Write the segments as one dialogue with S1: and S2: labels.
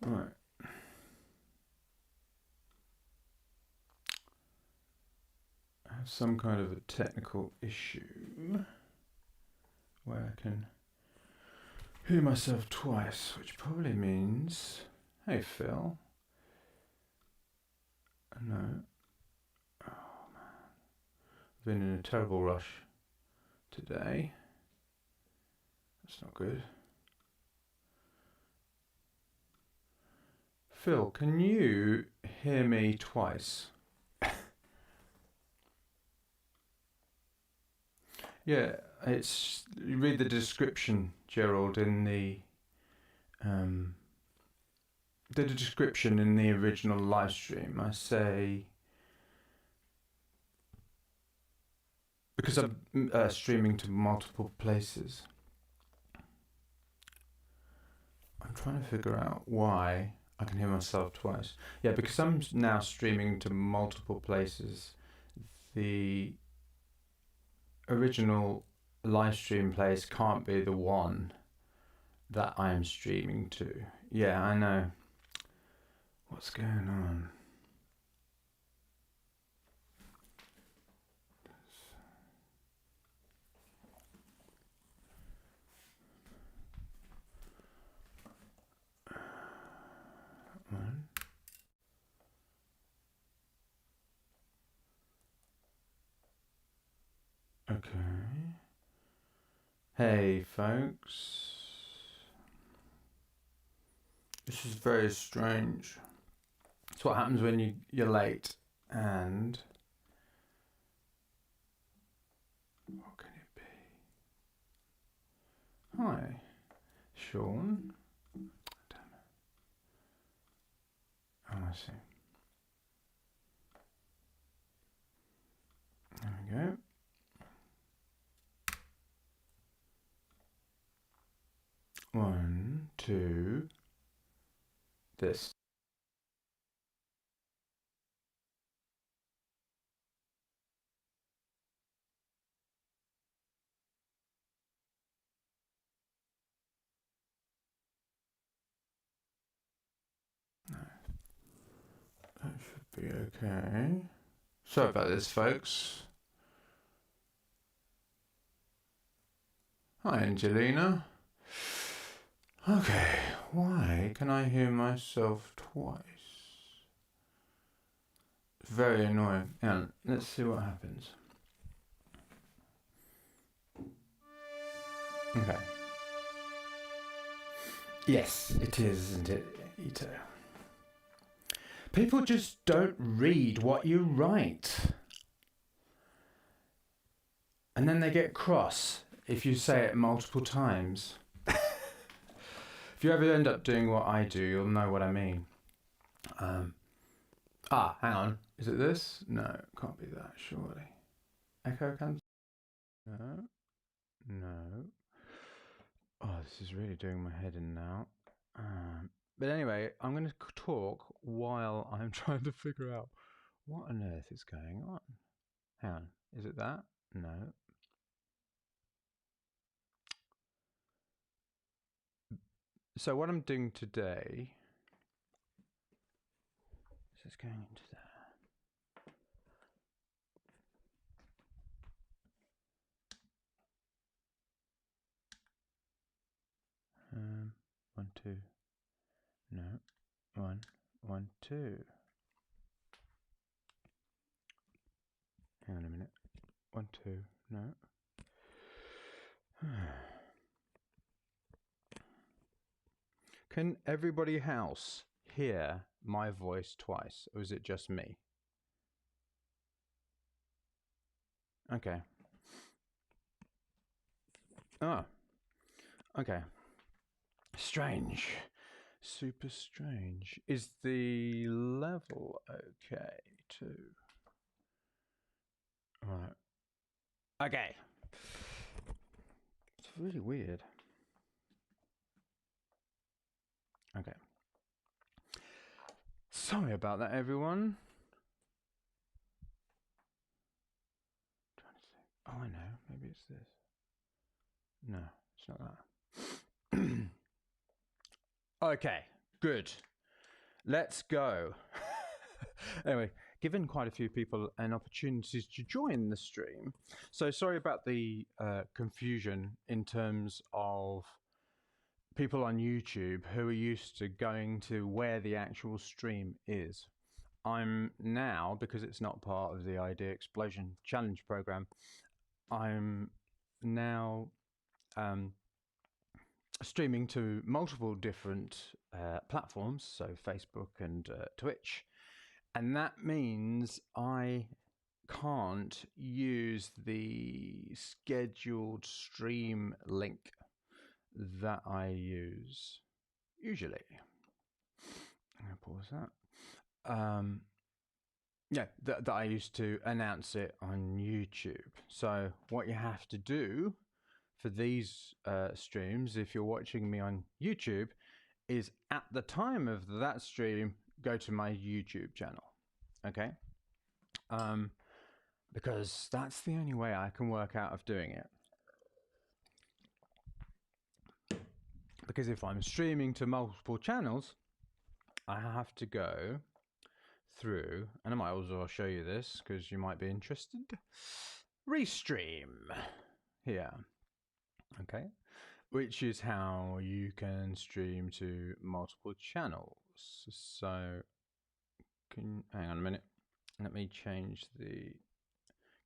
S1: Right. I have some kind of a technical issue where I can hear myself twice, which probably means, hey Phil. No. Oh man. I've been in a terrible rush today. That's not good. Phil, can you hear me twice? Yeah, it's you read the description, Gerald, in the description in the original live stream. I say because I'm streaming to multiple places. I'm trying to figure out why I can hear myself twice. Yeah, because I'm now streaming to multiple places. The original live stream place can't be the one that I'm streaming to. Yeah, I know. What's going on? One. Okay. Hey, folks. This is very strange. It's what happens when you're late. And what can it be? Hi, Sean. Damn it. Oh, I see. There we go. One, two. This. No. That should be okay. Sorry about this, folks. Hi, Angelina. Okay, why can I hear myself twice? It's very annoying. And let's see what happens. Okay. Yes, it is, isn't it, Ito? People just don't read what you write. And then they get cross if you say it multiple times. If you ever end up doing what I do, you'll know what I mean. Hang on. Is it this? No, it can't be that, surely. Echo cancel? No. No. Oh, this is really doing my head in now. But anyway, I'm going to talk while I'm trying to figure out what on earth is going on. Hang on. Is it that? No. So what I'm doing today is just going into there. One, two. No. One, one, two. Hang on a minute. One, two. No. Can everybody else hear my voice twice, or is it just me? Okay. Oh. Okay. Strange. Super strange. Is the level okay too? Right. Okay. It's really weird. Okay. Sorry about that, everyone. Trying to think. Oh, I know. Maybe it's this. No, it's not that. Okay, good. Let's go. Anyway, given quite a few people an opportunity to join the stream, so sorry about the confusion in terms of people on YouTube who are used to going to where the actual stream is. I'm now, because it's not part of the Idea Explosion Challenge program, I'm now streaming to multiple different platforms, so Facebook and Twitch, and that means I can't use the scheduled stream link that I use usually. I'm going to pause that. Yeah, that I used to announce it on YouTube. So what you have to do for these streams, if you're watching me on YouTube, is at the time of that stream, go to my YouTube channel. Okay? Because that's the only way I can work out of doing it. Because if I'm streaming to multiple channels, I have to go through, and I might also show you this because you might be interested. Restream here. Okay, which is how you can stream to multiple channels. So, hang on a minute. Let me change the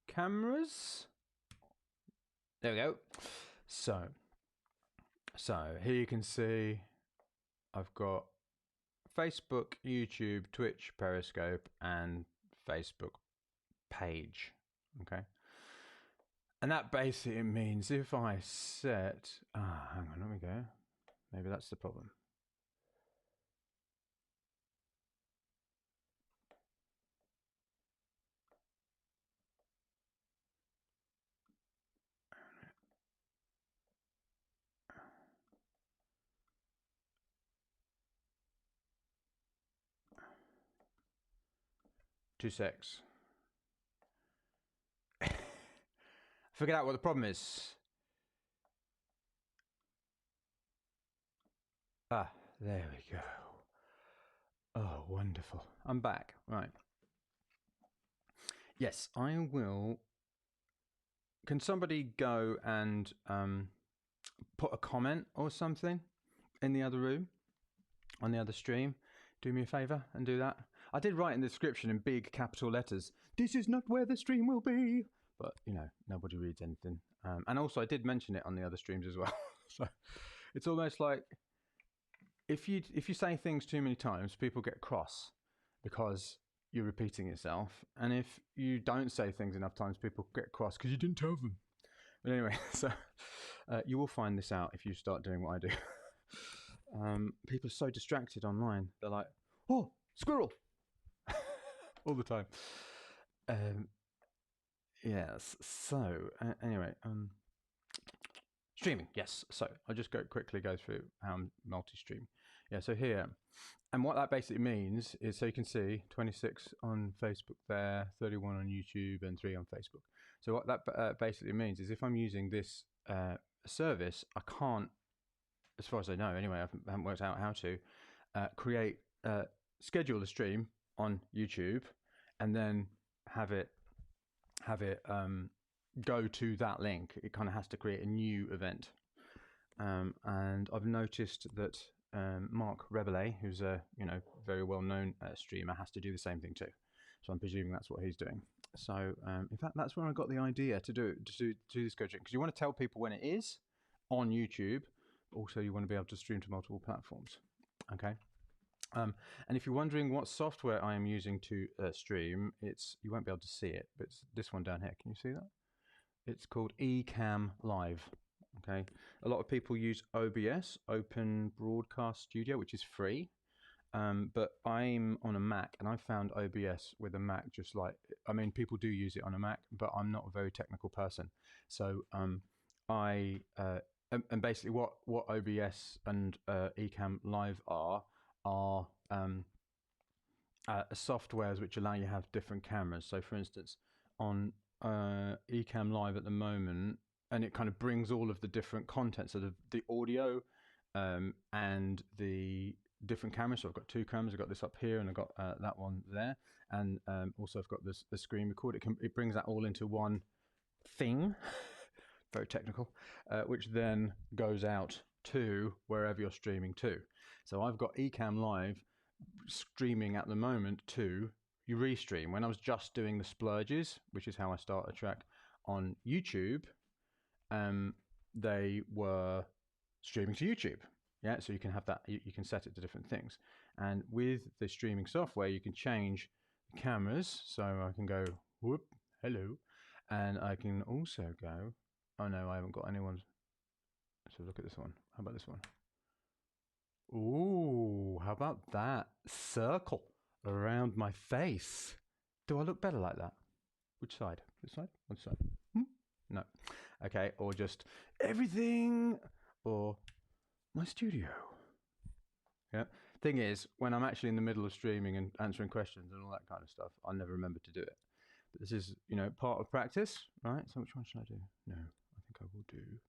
S1: cameras. There we go. So here you can see I've got Facebook, YouTube, Twitch, Periscope, and Facebook page. Okay. And that basically means if I set, hang on, let me go. Maybe that's the problem. Two secs. Figured out what the problem is. There we go. Oh, wonderful. I'm back. Right. Yes, I will. Can somebody go and put a comment or something in the other room, on the other stream? Do me a favor and do that. I did write in the description in big capital letters, "This is not where the stream will be." But, you know, nobody reads anything. And also I did mention it on the other streams as well. So it's almost like if you say things too many times, people get cross because you're repeating yourself. And if you don't say things enough times, people get cross because you didn't tell them. But anyway, so you will find this out if you start doing what I do. People are so distracted online. They're like, "Oh, squirrel," all the time. Yes. So anyway, streaming. Yes. So I'll just quickly go through how I'm multi-stream. Yeah. So here, and what that basically means is, so you can see 26 on Facebook there, 31 on YouTube, and 3 on Facebook. So what that basically means is, if I'm using this service, I can't, as far as I know anyway, I haven't worked out how to schedule a stream on YouTube and then have it go to that link. It kind of has to create a new event. And I've noticed that Mark Rebele, who's a very well known streamer, has to do the same thing too. So I'm presuming that's what he's doing. So in fact, that's where I got the idea to do this coaching, because you want to tell people when it is on YouTube. Also, you want to be able to stream to multiple platforms. Okay. And if you're wondering what software I am using to stream, you won't be able to see it, but it's this one down here. Can you see that? It's called Ecamm Live. Okay. A lot of people use OBS, Open Broadcast Studio, which is free. But I'm on a Mac, and I found OBS with a Mac people do use it on a Mac, but I'm not a very technical person. So and basically what OBS and Ecamm Live are softwares which allow you to have different cameras. So for instance, on Ecamm Live at the moment, and it kind of brings all of the different content, so the audio and the different cameras. So I've got 2 cameras. I've got this up here and I've got that one there. And also I've got the screen record. It brings that all into one thing, very technical, which then goes out to wherever you're streaming to. So I've got Ecamm Live streaming at the moment to Restream. When I was just doing the splurges, which is how I start a track on YouTube, they were streaming to YouTube. Yeah, so you can have that, you can set it to different things. And with the streaming software, you can change the cameras. So I can go, whoop, hello. And I can also go, oh no, I haven't got anyone. So look at this one. How about this one? Ooh, how about that? Circle around my face. Do I look better like that? Which side? This side? One side? No. Okay, or just everything, or my studio. Yeah. Thing is, when I'm actually in the middle of streaming and answering questions and all that kind of stuff, I never remember to do it. But this is, part of practice, right? So which one should I do? No, I think I will do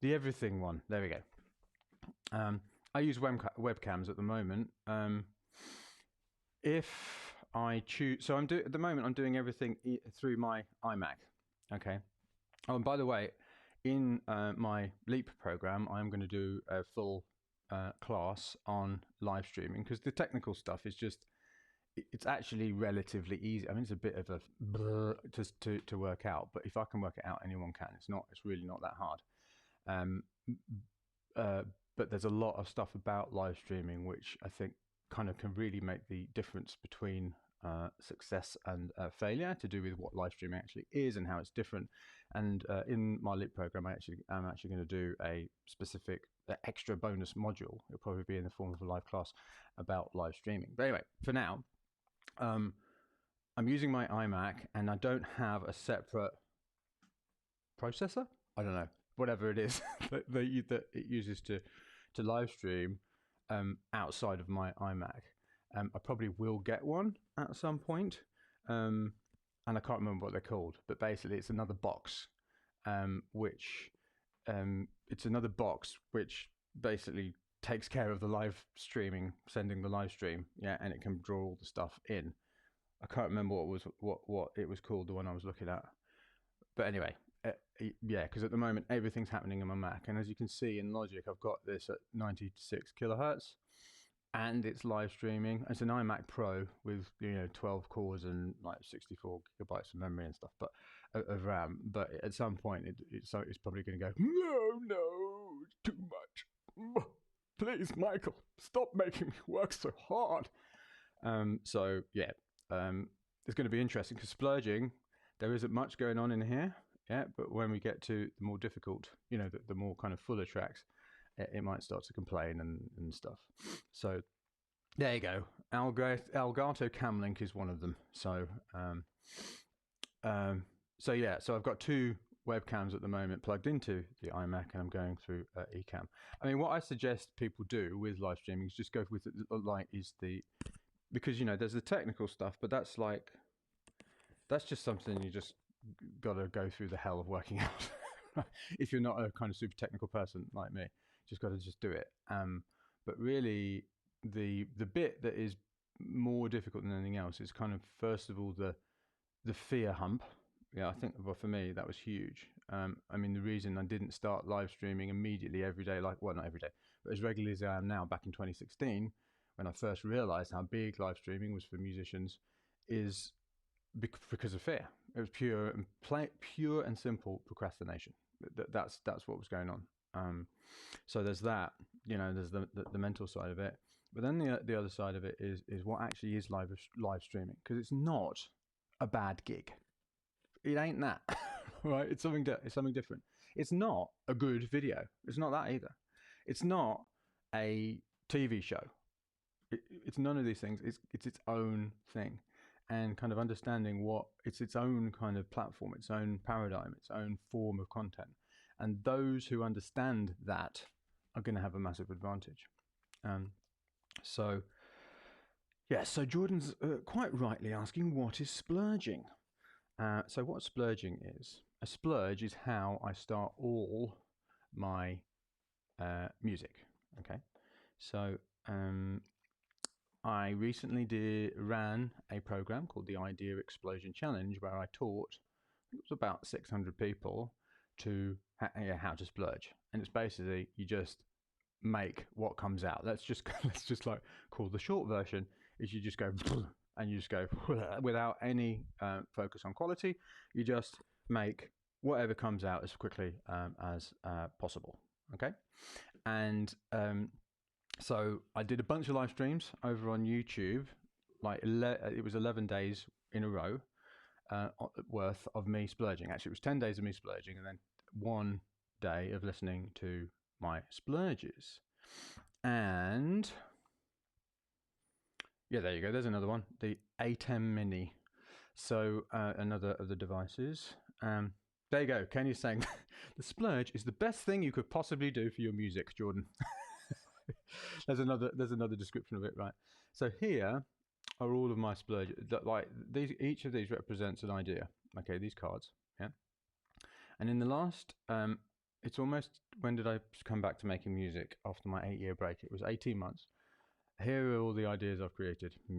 S1: the everything one. There we go. I use webcams at the moment. If I choose, so at the moment I'm doing everything through my iMac. Okay. Oh, and by the way, in my Leap program, I'm going to do a full class on live streaming, because the technical stuff is just, it's actually relatively easy. I mean, it's a bit of a blur to work out, but if I can work it out, anyone can. It's really not that hard. But there's a lot of stuff about live streaming which I think kind of can really make the difference between success and failure, to do with what live streaming actually is and how it's different. And in my Leap program, I'm actually going to do a specific extra bonus module. It'll probably be in the form of a live class about live streaming. But anyway, for now, I'm using my iMac, and I don't have a separate processor. I don't know, whatever it is that it uses to live stream outside of my iMac. I probably will get one at some point, and I can't remember what they're called, but basically it's another box, which basically takes care of the live streaming, sending the live stream, and it can draw all the stuff in. I can't remember what it was called, the one I was looking at, but anyway, because at the moment everything's happening in my Mac, and as you can see in Logic, I've got this at 96 kilohertz. And it's live streaming. It's an iMac Pro with 12 cores and like 64 gigabytes of memory and stuff, but of RAM. But at some point, it's probably going to go, no, it's too much. Please, Michael, stop making me work so hard. It's going to be interesting, because splurging, there isn't much going on in here. Yeah, but when we get to the more difficult, the more kind of fuller tracks, it might start to complain and stuff. So there you go. Elgato Camlink is one of them. So so I've got 2 webcams at the moment plugged into the iMac, and I'm going through Ecamm. I mean, what I suggest people do with live streaming is just go with because there's the technical stuff, but that's just something you just got to go through the hell of working out. If you're not a kind of super technical person like me, just got to just do it. But really, the bit that is more difficult than anything else is kind of, first of all, the fear hump. I think, well, for me that was huge. I mean, the reason I didn't start live streaming immediately every day, not every day, but as regularly as I am now, back in 2016, when I first realized how big live streaming was for musicians, is because of fear. It was pure and simple procrastination. That's what was going on. So there's that, there's the mental side of it, but then the other side of it is what actually is live streaming, because it's not a bad gig. It ain't that, right? It's something different. It's not a good video. It's not that either. It's not a TV show. It's none of these things. It's its own thing, and kind of understanding it's its own kind of platform, its own paradigm, its own form of content. And those who understand that are going to have a massive advantage. So Jordan's quite rightly asking, what is splurging? So what splurging is, a splurge is how I start all my music. Okay, so I recently ran a program called the Idea Explosion Challenge, where I taught, I think it was about 600 people to how to splurge. And it's basically you just make what comes out. Let's just like call the short version is you just go and you just go without any focus on quality. You just make whatever comes out as quickly as possible. Okay, and so I did a bunch of live streams over on YouTube. Like it was 11 days in a row worth of me splurging. Actually, it was 10 days of me splurging, and then 1 day of listening to my splurges. And yeah, there you go. There's another one, the A10 Mini. So another of the devices. There you go. Kenny's saying the splurge is the best thing you could possibly do for your music, Jordan. There's another description of it, right? So here are all of my splurges. Like each of these represents an idea. Okay, these cards, yeah. And in the last, it's almost, when did I come back to making music after my 8-year break? It was 18 months. Here are all the ideas I've created. It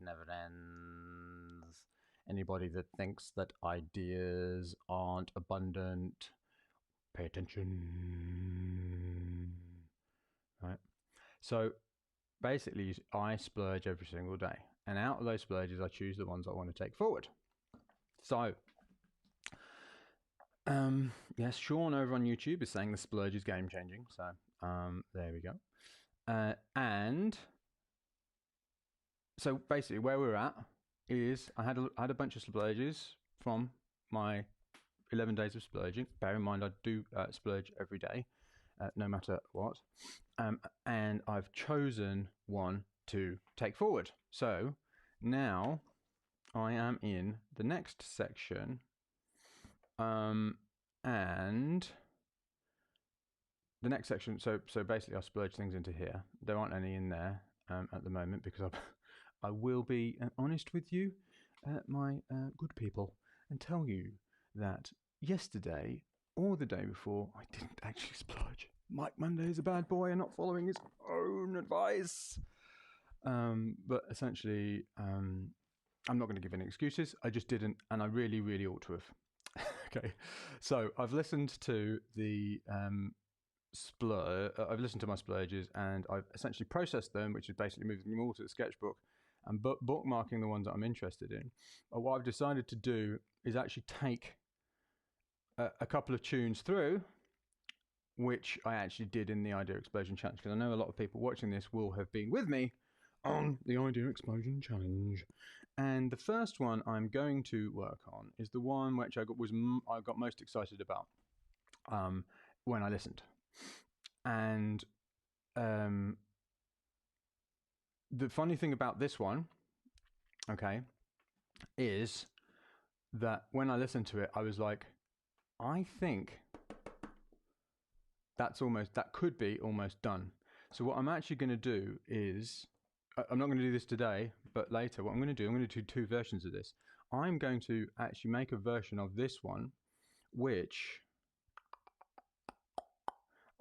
S1: never ends. Anybody that thinks that ideas aren't abundant, pay attention. Right. So basically, I splurge every single day. And out of those splurges, I choose the ones I want to take forward. So, yes, Sean over on YouTube is saying the splurge is game changing. So, there we go. And so basically, where we're at is I had a bunch of splurges from my 11 days of splurging. Bear in mind, I do splurge every day, no matter what. And I've chosen one to take forward. So now I am in the next section. And the next section, so basically I splurge things into here. There aren't any in there at the moment because I will be honest with you, my good people, and tell you that yesterday or the day before I didn't actually splurge. Mike Monday is a bad boy and not following his own advice. But essentially, I'm not going to give any excuses. I just didn't, and I really, really ought to have. Okay, so I've listened to the I've listened to my splurges, and I've essentially processed them, which is basically moving them all to the sketchbook and bookmarking the ones that I'm interested in. But what I've decided to do is actually take a couple of tunes through, which I actually did in the Idea Explosion Challenge, because I know a lot of people watching this will have been with me on the Idea Explosion Challenge. And the first one I'm going to work on is the one which I got most excited about when I listened. And the funny thing about this one, okay, is that when I listened to it, I was like, I think that could be almost done. So what I'm actually going to do is, I'm not going to do this today, but later, what I'm going to do 2 versions of this. I'm going to actually make a version of this one, which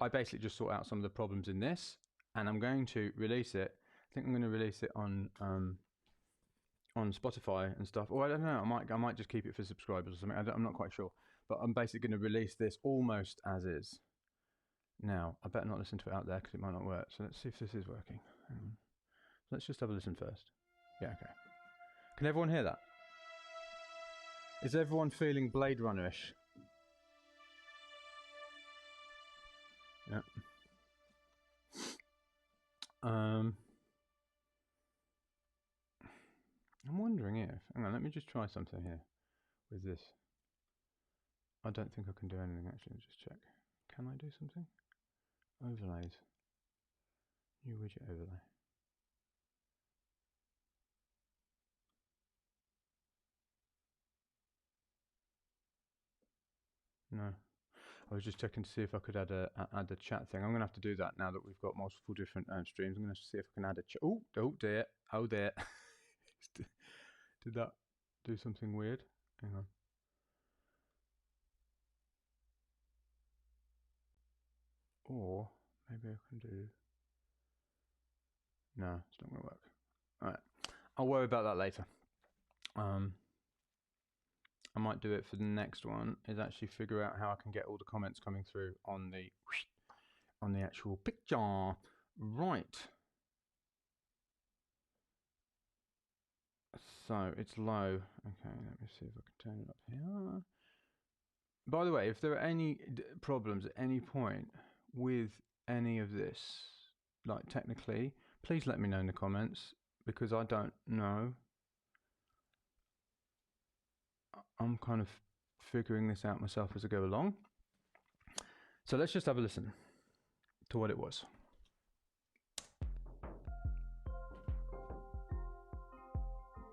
S1: I basically just sort out some of the problems in this, and I'm going to release it. I think I'm going to release it on Spotify and stuff. Or I don't know. I might just keep it for subscribers or something. I'm not quite sure. But I'm basically going to release this almost as is. Now, I better not listen to it out there because it might not work. So let's see if this is working. Let's just have a listen first. Yeah, okay. Can everyone hear that? Is everyone feeling Blade Runner-ish? Yeah. I'm wondering if... Hang on, let me just try something here with this. I don't think I can do anything, actually. Let's just check. Can I do something? Overlays. New widget overlay. No. I was just checking to see if I could add a chat thing. I'm going to have to do that now that we've got multiple different streams. I'm going to see if I can add a chat. Oh dear. Oh dear. Did that do something weird? Hang on. or maybe I can do... No, it's not going to work. All right, I'll worry about that later. I might do it for the next one, is actually figure out how I can get all the comments coming through on the actual picture. Right. So it's low. Okay, let me see if I can turn it up here. By the way, if there are any problems at any point with any of this, like technically, please let me know in the comments, because I don't know. I'm kind of figuring this out myself as I go along. So let's just have a listen to what it was.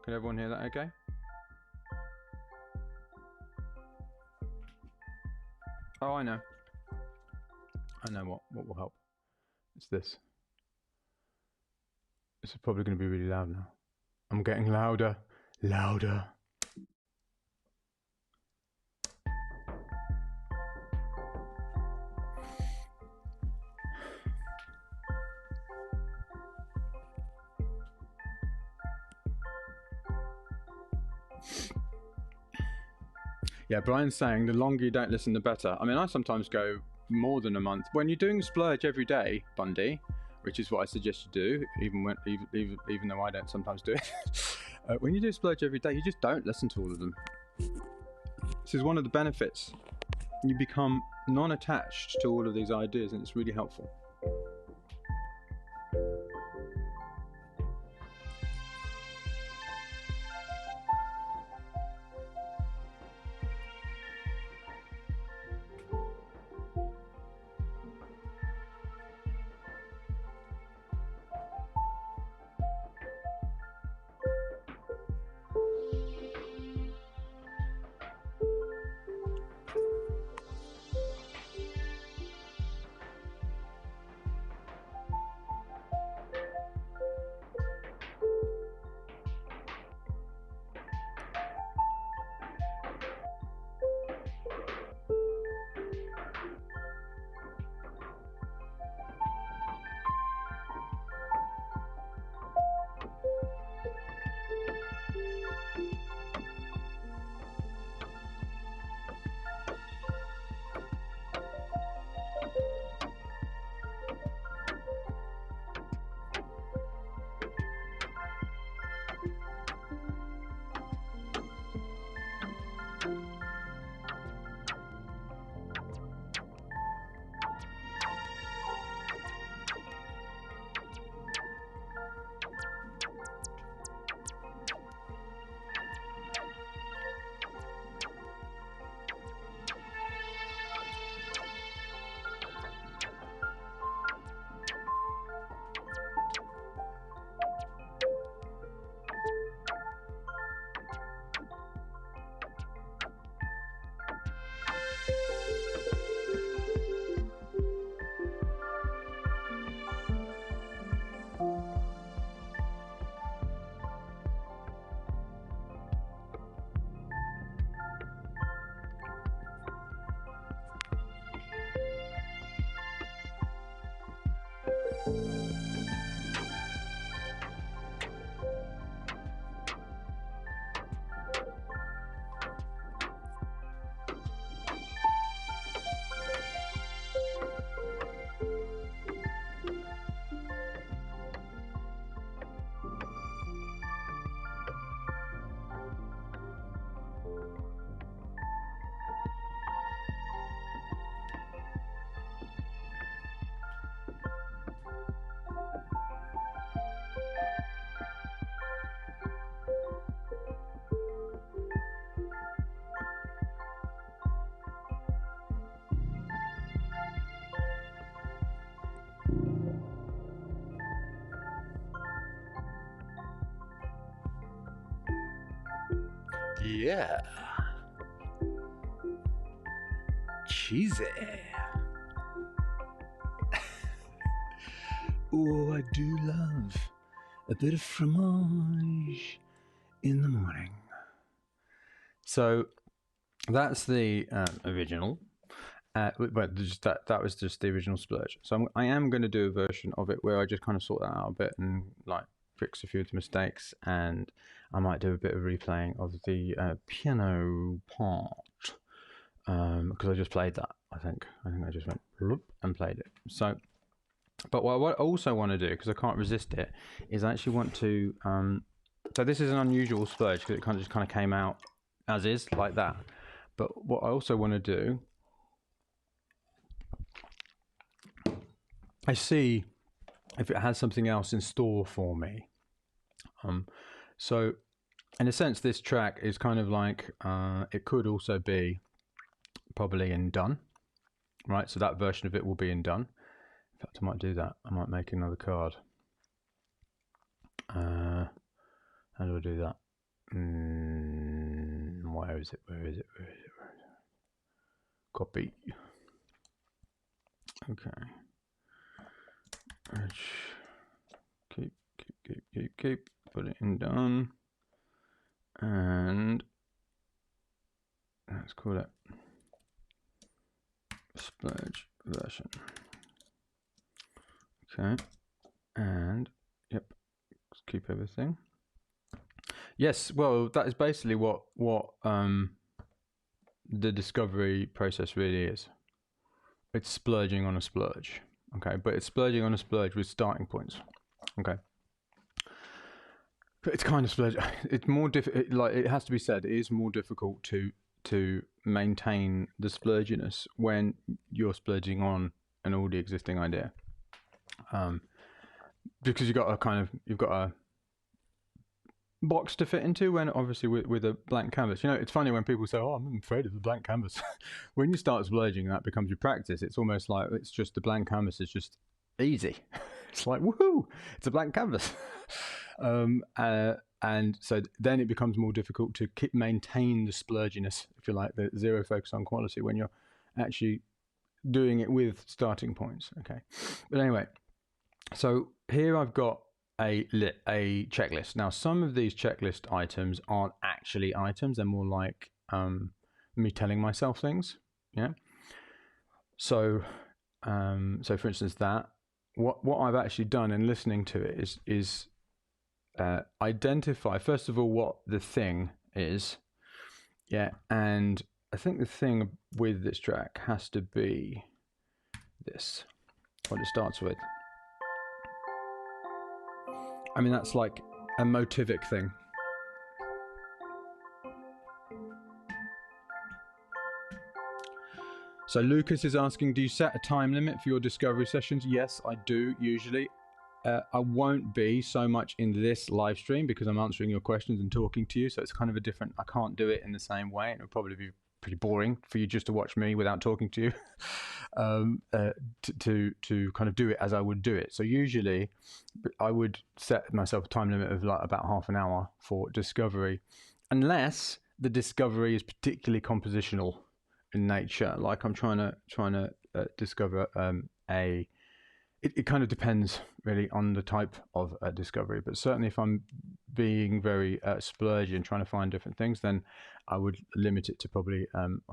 S1: Can everyone hear that okay? Oh, I know. I know what will help. It's this. This is probably going to be really loud now. I'm getting louder, louder. Yeah, Brian's saying the longer you don't listen, the better. I mean, I sometimes go more than a month. When you're doing Splurge every day, Bundy, which is what I suggest you do, even though I don't sometimes do it. When you do Splurge every day, you just don't listen to all of them. This is one of the benefits. You become non-attached to all of these ideas, and it's really helpful. Yeah. Cheesy. Oh, I do love a bit of fromage in the morning. So that's the original. But just that was just the original Splurge. So I am going to do a version of it where I just kind of sort that out a bit and like fix a few of the mistakes, and I might do a bit of replaying of the piano part because I just played that. I think I just went and played it. So, but what I also want to do, because I can't resist it, is I actually want to. So this is an unusual Splurge because it just kind of came out as is like that. But what I also want to do, I see if it has something else in store for me. So in a sense, this track is kind of like, it could also be probably in done, right? So that version of it will be in done. In fact, I might do that. I might make another card. How do I do that? Where is it? Copy. Okay. Keep. Put it in done. And let's call it Splurge version. Okay. And yep. Let's keep everything. Yes, well, that is basically what the discovery process really is. It's splurging on a splurge. Okay, but it's splurging on a splurge with starting points. Okay. But it's kind of splurge. It's more difficult. Like it has to be said, it is more difficult to maintain the splurginess when you're splurging on an already existing idea, because you've got a box to fit into. When obviously with a blank canvas, it's funny when people say, "Oh, I'm afraid of the blank canvas." When you start splurging, that becomes your practice. It's almost like it's just the blank canvas is just easy. It's like woohoo! It's a blank canvas. And so then it becomes more difficult to maintain the splurginess, if you like, the zero focus on quality when you're actually doing it with starting points. Okay, but anyway, so here I've got a checklist. Now, some of these checklist items aren't actually items; they're more like me telling myself things. Yeah. So, for instance, that what I've actually done in listening to it is identify first of all what the thing is. Yeah, and I think the thing with this track has to be this. What it starts with. I mean, that's like a Motivic thing. So Lucas is asking, do you set a time limit for your discovery sessions? Yes, I do usually. I won't be so much in this live stream because I'm answering your questions and talking to you. So it's kind of a different, I can't do it in the same way. And it'll probably be pretty boring for you just to watch me without talking to you, to kind of do it as I would do it. So usually I would set myself a time limit of like about half an hour for discovery, unless the discovery is particularly compositional in nature. Like I'm trying to discover it kind of depends really on the type of discovery, but certainly if I'm being very splurgy and trying to find different things, then I would limit it to probably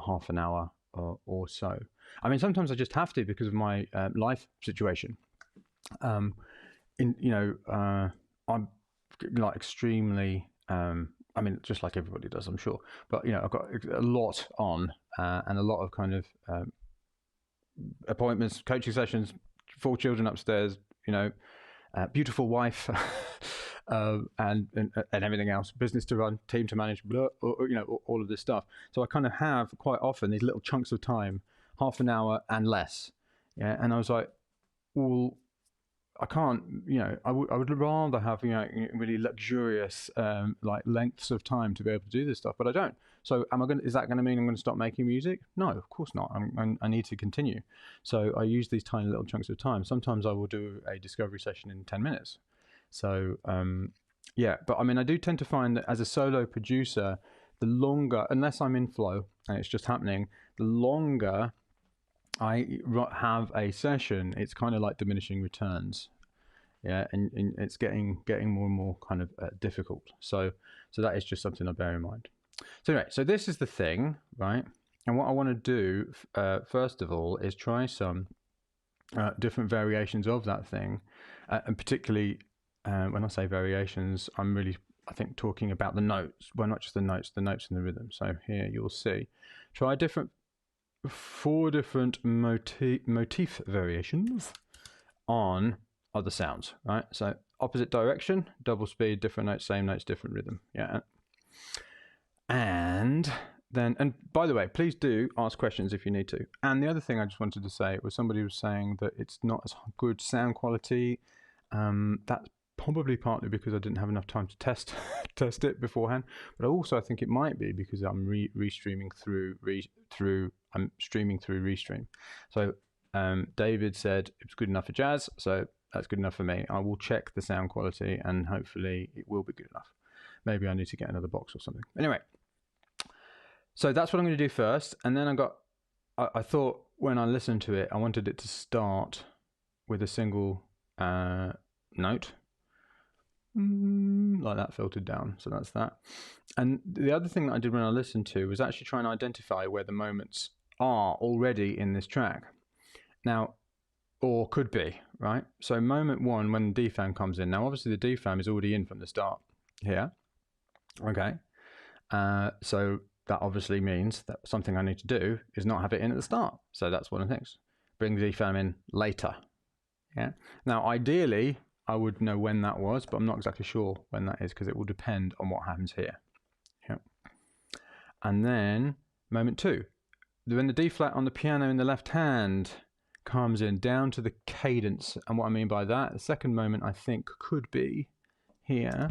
S1: half an hour or so. I mean, sometimes I just have to because of my life situation. I'm like extremely, I mean, just like everybody does, I'm sure, but I've got a lot on and a lot of kind of appointments, coaching sessions, 4 children upstairs, beautiful wife, and everything else, business to run, team to manage, blah, all of this stuff. So I kind of have quite often these little chunks of time, half an hour and less. Yeah, and I was like, well, I can't, I would rather have, really luxurious, like lengths of time to be able to do this stuff, but I don't. So is that going to mean I'm going to stop making music? No, of course not. I need to continue. So I use these tiny little chunks of time. Sometimes I will do a discovery session in 10 minutes. So, yeah, but I mean, I do tend to find that as a solo producer, the longer, unless I'm in flow and it's just happening, the longer I have a session, it's kind of like diminishing returns. Yeah, and it's getting more and more kind of difficult. So that is just something I bear in mind. So anyway, so this is the thing, right? And what I want to do, first of all, is try some different variations of that thing. And particularly, when I say variations, I'm really, I think, talking about the notes. Well, not just the notes and the rhythm. So here you'll see. Try 4 different motif variations on other sounds, right? So opposite direction, double speed, different notes, same notes, different rhythm. Yeah. And then, and by the way, please do ask questions if you need to. And the other thing I just wanted to say was somebody was saying that it's not as good sound quality. That's probably partly because I didn't have enough time to test it beforehand, but also I think it might be because I'm restreaming through I'm streaming through Restream. So David said it was good enough for Jazz, so that's good enough for me. I will check the sound quality and hopefully it will be good enough. Maybe I need to get another box or something. Anyway, so that's what I'm going to do first, and then I thought when I listened to it, I wanted it to start with a single note, like that, filtered down. So that's that. And the other thing that I did when I listened to was actually try and identify where the moments are already in this track. Now, or could be, right? So moment 1, when the DFAM comes in. Now, obviously the DFAM is already in from the start here. Okay. So that obviously means that something I need to do is not have it in at the start. So that's one of the things. Bring the DFAM in later. Yeah. Now, ideally, I would know when that was, but I'm not exactly sure when that is because it will depend on what happens here. Yeah. And then moment 2, when the D flat on the piano in the left hand comes in down to the cadence. And what I mean by that, the second moment I think could be here.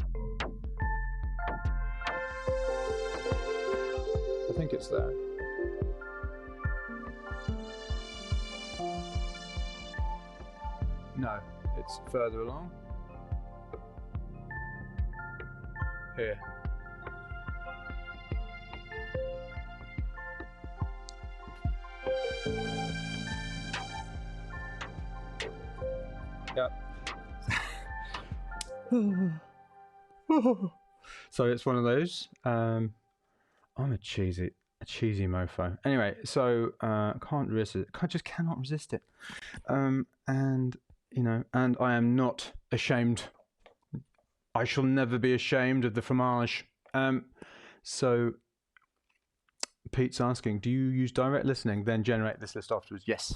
S1: I think it's there. No, it's further along. Here. Yep. So it's one of those. I'm a cheesy mofo. Anyway, so can't resist it. I just cannot resist it. And you know, and I am not ashamed. I shall never be ashamed of the fromage. So Pete's asking, do you use direct listening, then generate this list afterwards? Yes,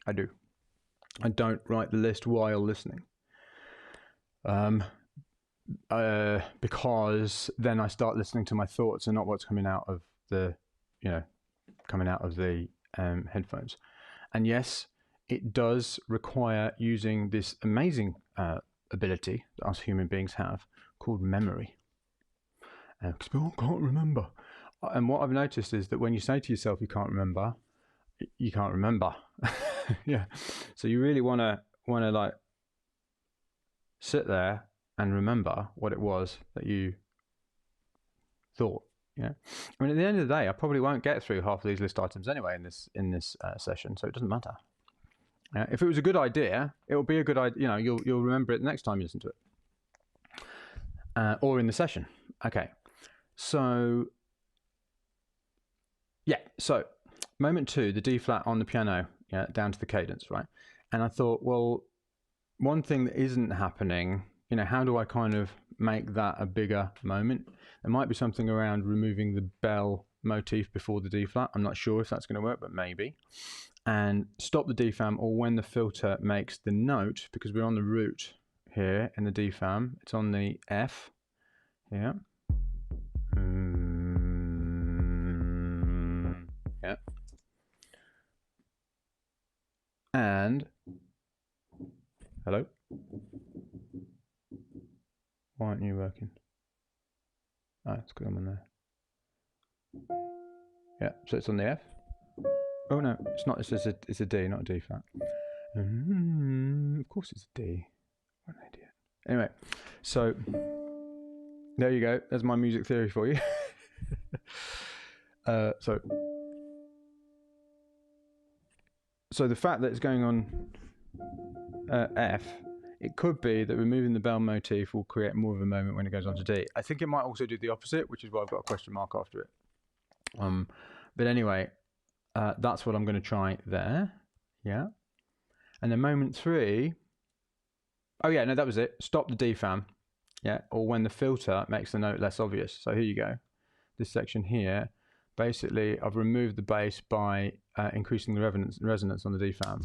S1: I do. I don't write the list while listening. Because then I start listening to my thoughts and not what's coming out of the, headphones. And yes, it does require using this amazing ability that us human beings have called memory. Because we all can't remember. And what I've noticed is that when you say to yourself you can't remember, you can't remember. Yeah. So you really want to like sit there and remember what it was that you thought. Yeah. I mean, at the end of the day, I probably won't get through half of these list items anyway in this session, so it doesn't matter. If it was a good idea, it will be a good idea. You'll remember it the next time you listen to it, or in the session. Okay. So yeah. So moment 2, the D flat on the piano, down to the cadence, right? And I thought, well, one thing that isn't happening, how do I kind of make that a bigger moment? There might be something around removing the bell motif before the D flat. I'm not sure if that's going to work, but maybe. And stop the DFAM, or when the filter makes the note, because we're on the root here in the DFAM, it's on the F here. Yeah. And hello? Why aren't you working? Oh, it's because I'm on there. Yeah, so it's on the F. Oh no, it's not. It's a D, not a D flat. Of course it's a D. What an idiot. Anyway, so there you go. There's my music theory for you. So the fact that it's going on F, it could be that removing the bell motif will create more of a moment when it goes on to D. I think it might also do the opposite, which is why I've got a question mark after it. But anyway, that's what I'm going to try there. Yeah. And then moment 3. Oh yeah, no, that was it. Stop the defam. Yeah. Or when the filter makes the note less obvious. So here you go. This section here, basically I've removed the bass by increasing the resonance on the defam.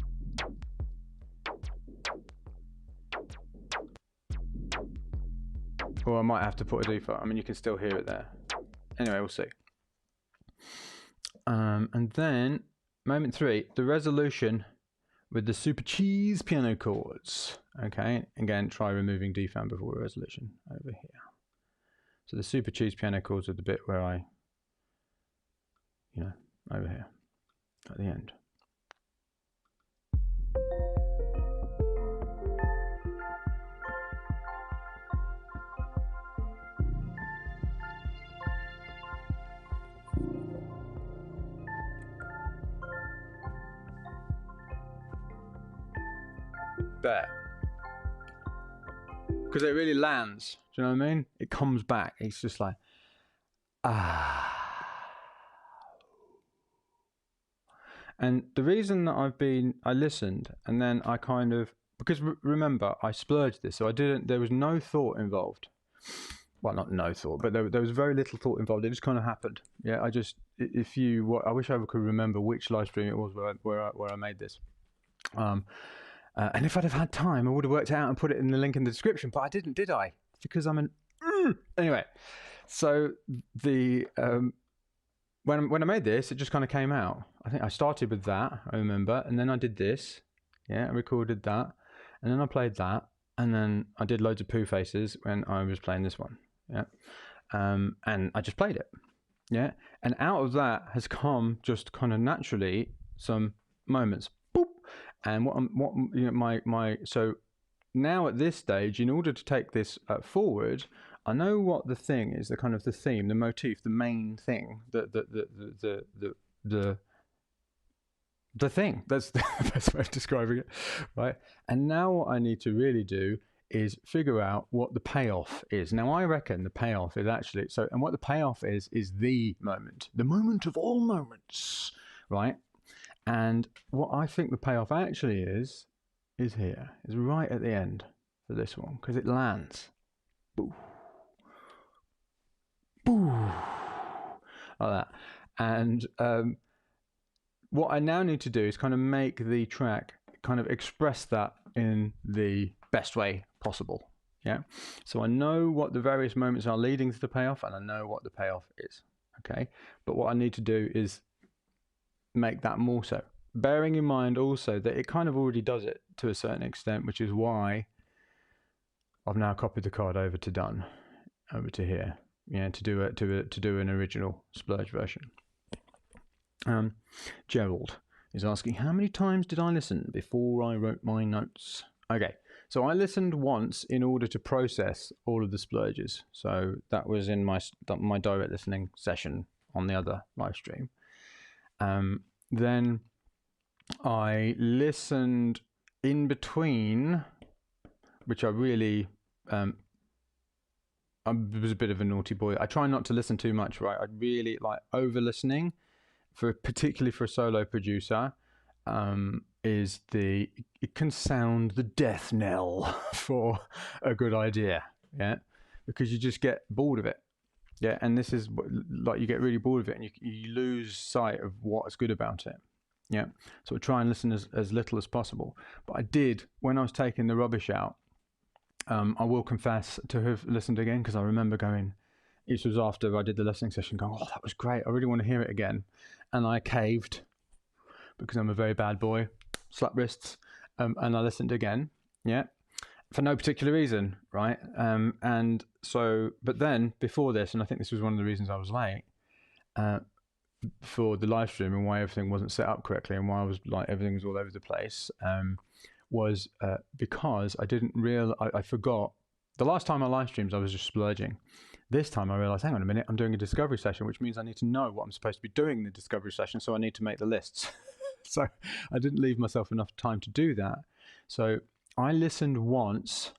S1: Or I might have to put a default. I mean, you can still hear it there. Anyway, we'll see. And then moment 3, the resolution with the super cheese piano chords. Okay, again, try removing defam before resolution over here. So the super cheese piano chords are the bit where I, over here at the end. There. Because it really lands. Do you know what I mean? It comes back. It's just like, ah. And the reason that I listened, and then I kind of, because remember, I splurged this, so there was no thought involved. Well, not no thought, but there was very little thought involved. It just kind of happened. Yeah, I wish I could remember which live stream it was where I made this. And if I'd have had time, I would have worked it out and put it in the link in the description, but I didn't, did I? Because I'm anyway. So the when I made this, it just kind of came out. I think I started with that, I remember, and then I did this. Yeah, I recorded that, and then I played that, and then I did loads of poo faces when I was playing this one. Yeah, and I just played it. Yeah, and out of that has come just kind of naturally some moments. Boop. And so now at this stage, in order to take this forward, I know what the thing is, the kind of the theme, the motif, the main thing, the thing. That's the best way of describing it, right? And now what I need to really do is figure out what the payoff is. Now I reckon the payoff is actually and what the payoff is the moment of all moments, right? And what I think the payoff actually is here, is right at the end for this one, because it lands. Boo. Boo. Like that. And what I now need to do is kind of make the track kind of express that in the best way possible. Yeah. So I know what the various moments are leading to the payoff, and I know what the payoff is. Okay. But what I need to do is make that more so, bearing in mind also that it kind of already does it to a certain extent, which is why I've now copied the card over to here, to do an original Splurge version. Gerald is asking, how many times did I listen before I wrote my notes? Okay, so I listened once in order to process all of the splurges. So that was in my direct listening session on the other live stream. Then I listened in between, which I really, I was a bit of a naughty boy. I try not to listen too much, right? I really like over listening, particularly for a solo producer, it can sound the death knell for a good idea, yeah? Because you just get bored of it. Yeah, and this is like you get really bored of it, and you lose sight of what's good about it. Yeah, so I try and listen as little as possible. But I did, when I was taking the rubbish out, I will confess to have listened again, because I remember going, this was after I did the listening session, going, oh, that was great, I really want to hear it again. And I caved, because I'm a very bad boy, slap wrists, and I listened again, yeah, for no particular reason, right? And so, but then before this, and I think this was one of the reasons I was late for the live stream, and why everything wasn't set up correctly, and why I was like everything was all over the place, was because I didn't I forgot. The last time I live streamed, I was just splurging. This time I realized, hang on a minute, I'm doing a discovery session, which means I need to know what I'm supposed to be doing in the discovery session, so I need to make the lists. So I didn't leave myself enough time to do that. So I listened once,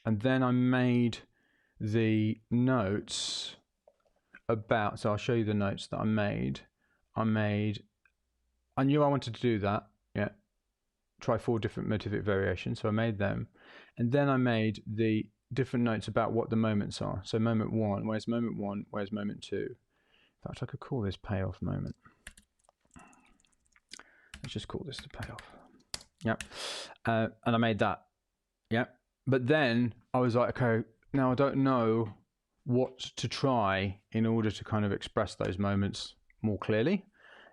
S1: and then I made the notes so I'll show you the notes that I made I knew I wanted to do that. Yeah. Try 4 different Motivic variations. So I made them. And then I made the different notes about what the moments are. So moment 1, where's moment 1, where's moment 2. In fact, I could call this payoff moment. Let's just call this the payoff. Yep. And I made that. Yep. But then I was like, okay, now I don't know what to try in order to kind of express those moments more clearly.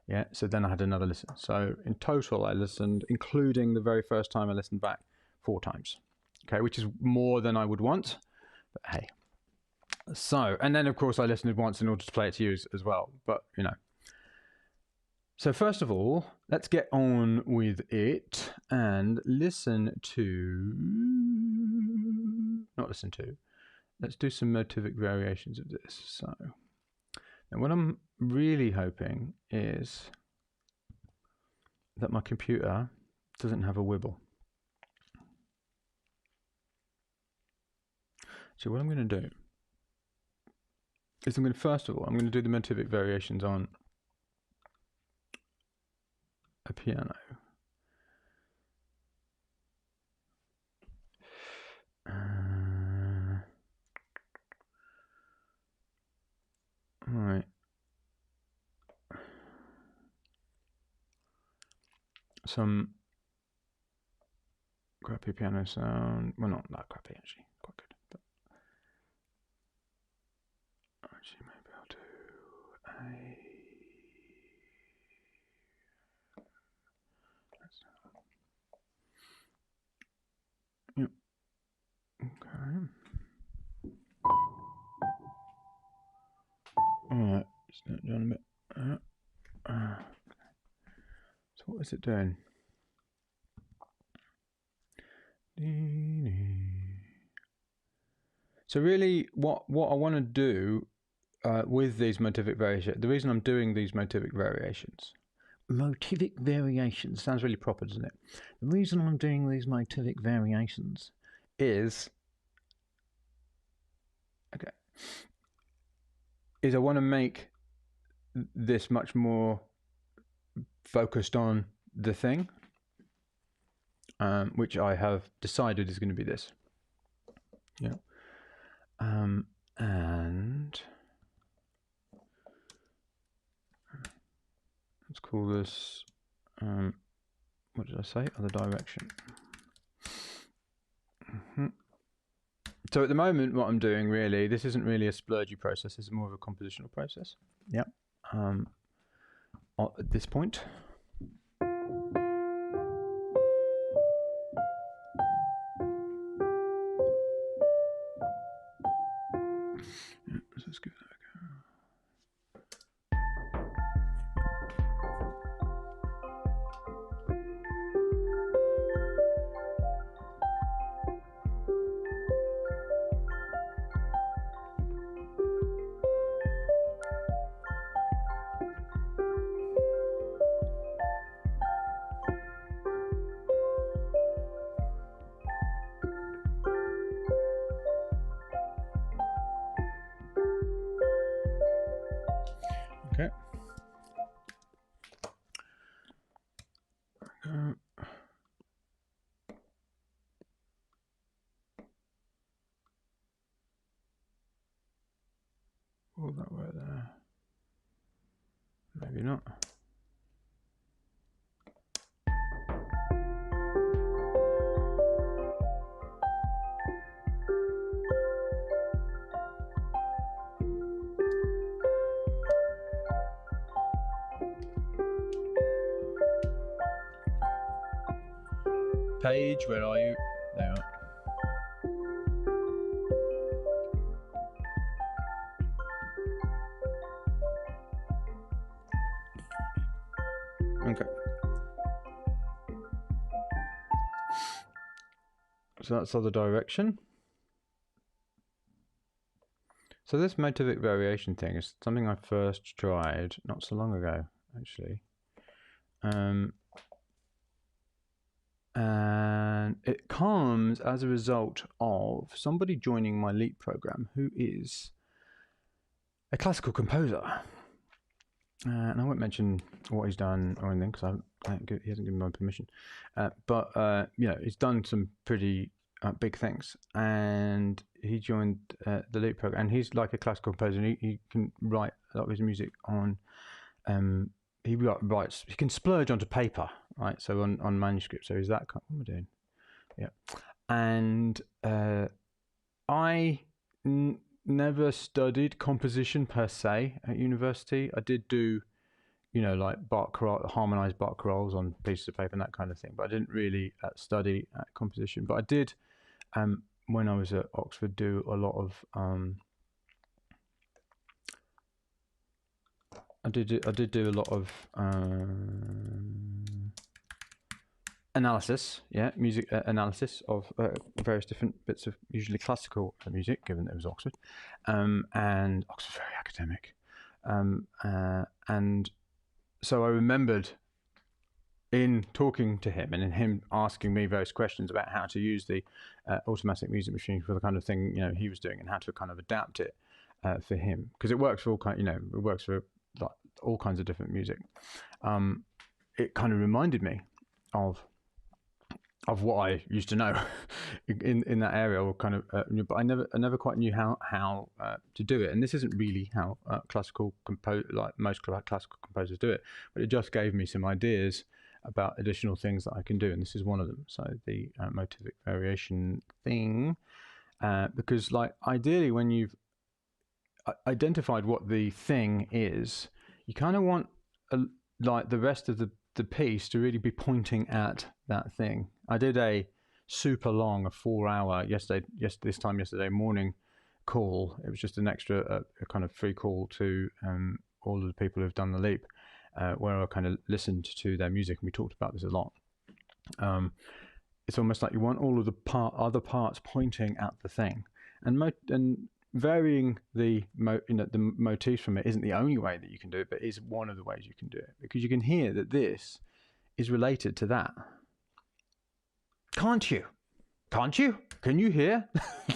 S1: Yeah. So then I had another listen. So in total, I listened, including the very first time I listened back, 4 times. Okay. Which is more than I would want. But hey. So, and then of course I listened once in order to play it to you as well. But, you know. So first of all, let's get on with it and let's do some Motivic variations of this. So now what I'm really hoping is that my computer doesn't have a wibble. So what I'm going to do is first of all, I'm going to do the Motivic variations on a piano. Right. Some crappy piano sound. Well, not that crappy actually. Quite good. But actually, maybe I'll do a. Yep. Okay. Alright, slow it down a bit. So what is it doing? So really, what I want to do with these Motivic variations, the reason I'm doing these Motivic variations sounds really proper, doesn't it? The reason I'm doing these Motivic variations is I want to make this much more focused on the thing, which I have decided is going to be this. Yeah. And let's call this, what did I say? Other direction. So at the moment, what I'm doing really, this isn't really a splurgy process. This is more of a compositional process. Yep. At this point. Let's give that a go. Okay. Will that work there? Maybe not. Paige, where are you? There you are. Okay. So that's other direction. So this Motivic variation thing is something I first tried not so long ago, actually. And it comes as a result of somebody joining my LEAP program who is a classical composer. and I won't mention what he's done or anything because he hasn't given my permission. But he's done some pretty big things, and he joined the Leap program. And he's like a classical composer. And he can write a lot of his music on. He writes. He can splurge onto paper, right? So on manuscript. So is that what am I doing? Yeah, and I never studied composition per se at university. I did do, like harmonized Bach rolls on pieces of paper and that kind of thing. But I didn't really study composition. But I did, when I was at Oxford, do a lot of. I did do a lot of analysis, music analysis of various different bits of usually classical music, given that it was Oxford, and Oxford's very academic, and so I remembered in talking to him and in him asking me various questions about how to use the automatic music machine for the kind of thing he was doing and how to kind of adapt it for him, because it works for all it works for like all kinds of different music. It kind of reminded me of what I used to know in that area, or kind of, but I never quite knew how to do it. And this isn't really how most classical composers do it, but it just gave me some ideas about additional things that I can do, and this is one of them. So the Motivic variation thing, because like ideally when you've identified what the thing is, you kind of want like the rest of the piece to really be pointing at that thing. I did a super long, a 4-hour yesterday morning call. It was just an extra a kind of free call to all of the people who've done the Leap, where I kind of listened to their music, and we talked about this a lot. It's almost like you want all of the other parts pointing at the thing, and varying the motifs from it isn't the only way that you can do it, but is one of the ways you can do it, because you can hear that this is related to that. Can't you? Can you hear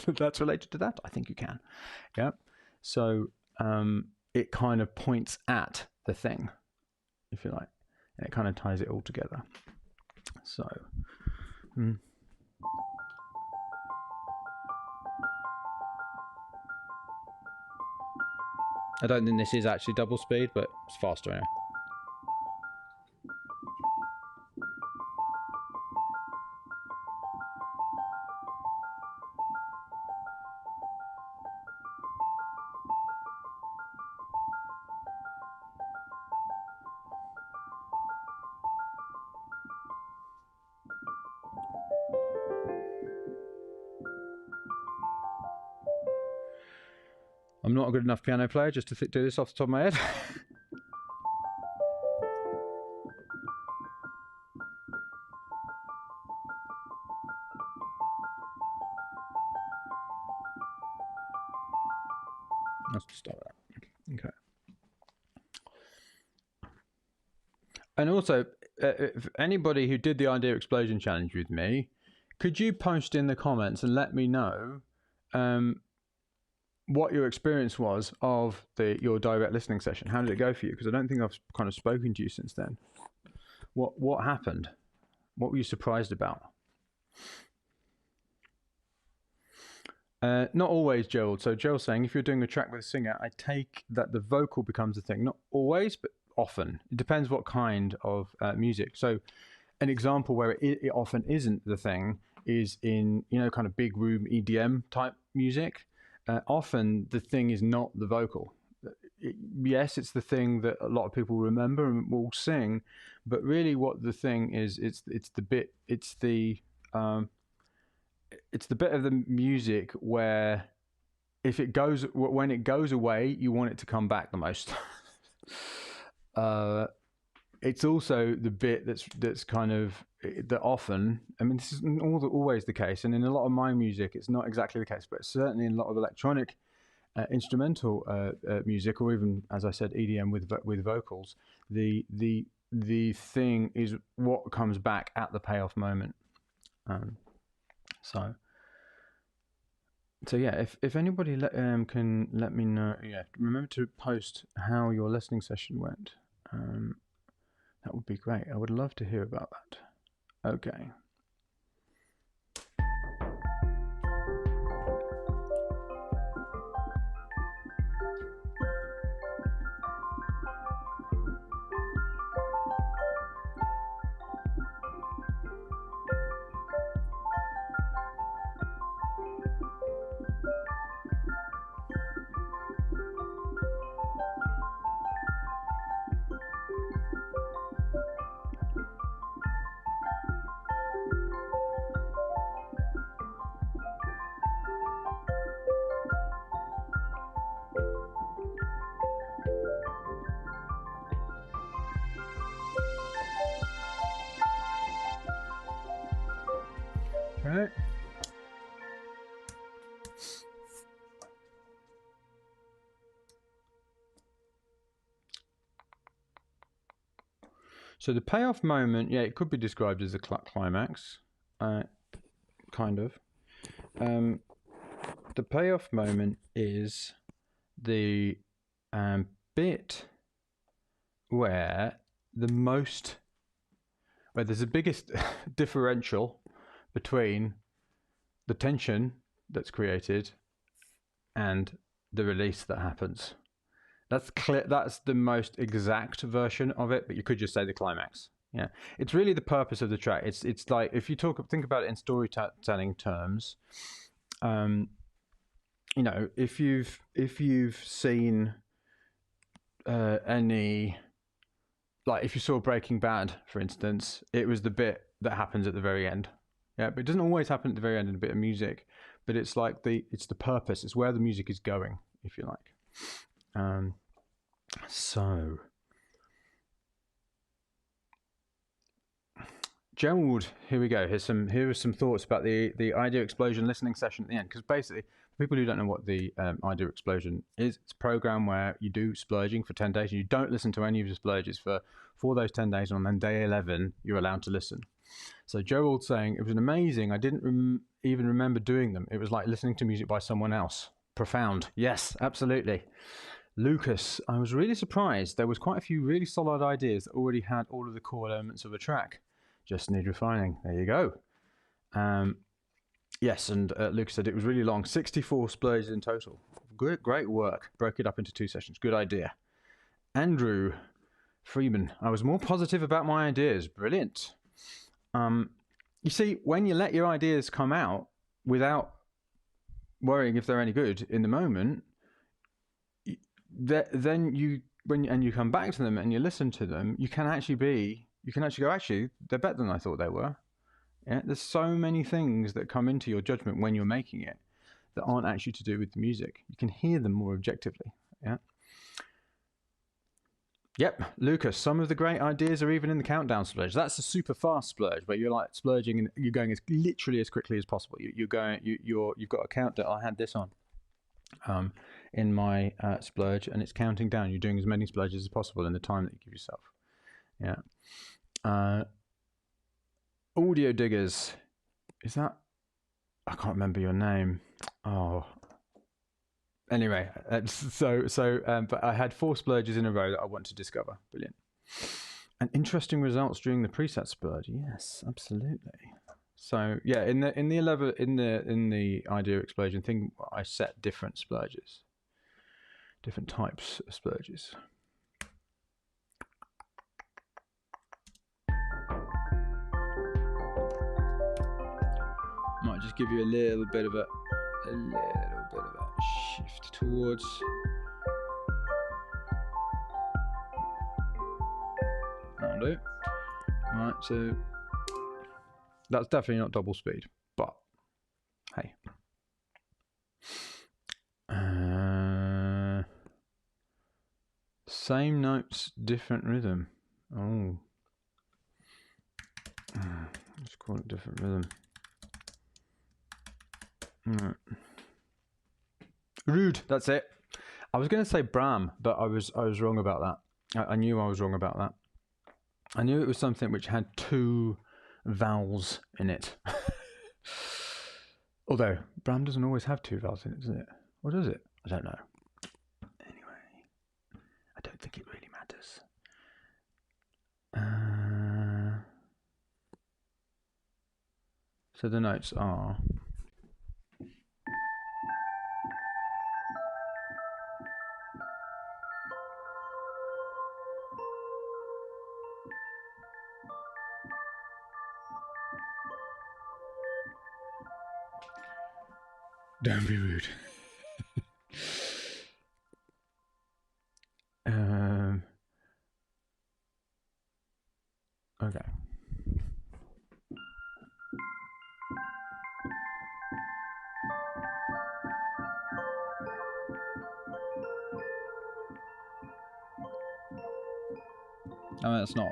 S1: that's related to that? I think you can. Yeah. So it kind of points at the thing, if you like, and it kind of ties it all together. So I don't think this is actually double speed, but it's faster anyway. I'm not a good enough piano player just to do this off the top of my head. Let's start that. Okay. And also, if anybody who did the Idea Explosion Challenge with me, could you post in the comments and let me know what your experience was of your direct listening session? How did it go for you? Because I don't think I've kind of spoken to you since then. What happened? What were you surprised about? Not always, Gerald. So Gerald's saying, if you're doing a track with a singer, I take that the vocal becomes a thing. Not always, but often. It depends what kind of music. So an example where it often isn't the thing is in, kind of big room EDM type music. Often the thing is not the vocal. Yes, it's the thing that a lot of people remember and will sing, but really what the thing is, it's the bit of the music where when it goes away, you want it to come back the most. It's also the bit that's kind of that often. I mean, this isn't always the case, and in a lot of my music, it's not exactly the case, but certainly in a lot of electronic instrumental music, or even, as I said, EDM with vocals, the thing is what comes back at the payoff moment. So So yeah, if anybody can let me know, yeah, remember to post how your listening session went. That would be great. I would love to hear about that. Okay. Right. So the payoff moment, yeah, it could be described as a climax, kind of. The payoff moment is the bit where there's the biggest differential between the tension that's created and the release that happens. That's clear. That's the most exact version of it, but you could just say the climax. Yeah, it's really the purpose of the track. It's like if you think about it in storytelling terms. You know, if you've seen any, like if you saw Breaking Bad, for instance, it was the bit that happens at the very end. Yeah, but it doesn't always happen at the very end in a bit of music, but it's like it's the purpose. It's where the music is going, if you like. So, Gerald, here we go. Here are some thoughts about the idea explosion listening session at the end. Because basically, for people who don't know what the idea explosion is, it's a program where you do splurging for 10 days and you don't listen to any of your splurges for those 10 days, and on then day 11 you're allowed to listen. So Gerald's saying it was an amazing. I didn't even remember doing them. It was like listening to music by someone else. Profound. Yes, absolutely. Lucas, I was really surprised. There was quite a few really solid ideas that already had all of the core elements of a track. Just need refining. There you go. Yes, and Lucas said it was really long. 64 splurges in total. Great work. Broke it up into 2 sessions. Good idea. Andrew Freeman, I was more positive about my ideas. Brilliant. You see, when you let your ideas come out without worrying if they're any good in the moment, then you come back to them and you listen to them, you can actually go, actually, they're better than I thought they were. Yeah, there's so many things that come into your judgment when you're making it that aren't actually to do with the music. You can hear them more objectively. Yeah. Yep, Lucas, some of the great ideas are even in the countdown splurge. That's a super fast splurge where you're like splurging and you're going literally as quickly as possible. You've got a countdown. I had this on in my splurge, and it's counting down. You're doing as many splurges as possible in the time that you give yourself. Yeah. Audio Diggers, is that? I can't remember your name. Oh. Anyway, but I had 4 splurges in a row that I want to discover. Brilliant. And interesting results during the preset splurge. Yes, absolutely. So yeah, in the idea explosion thing, I set different splurges, different types of splurges. Might just give you a little bit of a shift towards. That'll do. Right, so that's definitely not double speed, but hey. Same notes, different rhythm. Oh. Let's call it different rhythm. Right. Rude, that's it. I was going to say Bram, but I was wrong about that. I knew I was wrong about that. I knew it was something which had 2 vowels in it. Although Bram doesn't always have two vowels in it, does it? Or does it? I don't know. Anyway, I don't think it really matters. So the notes are. Don't be rude. Okay. I mean, that's not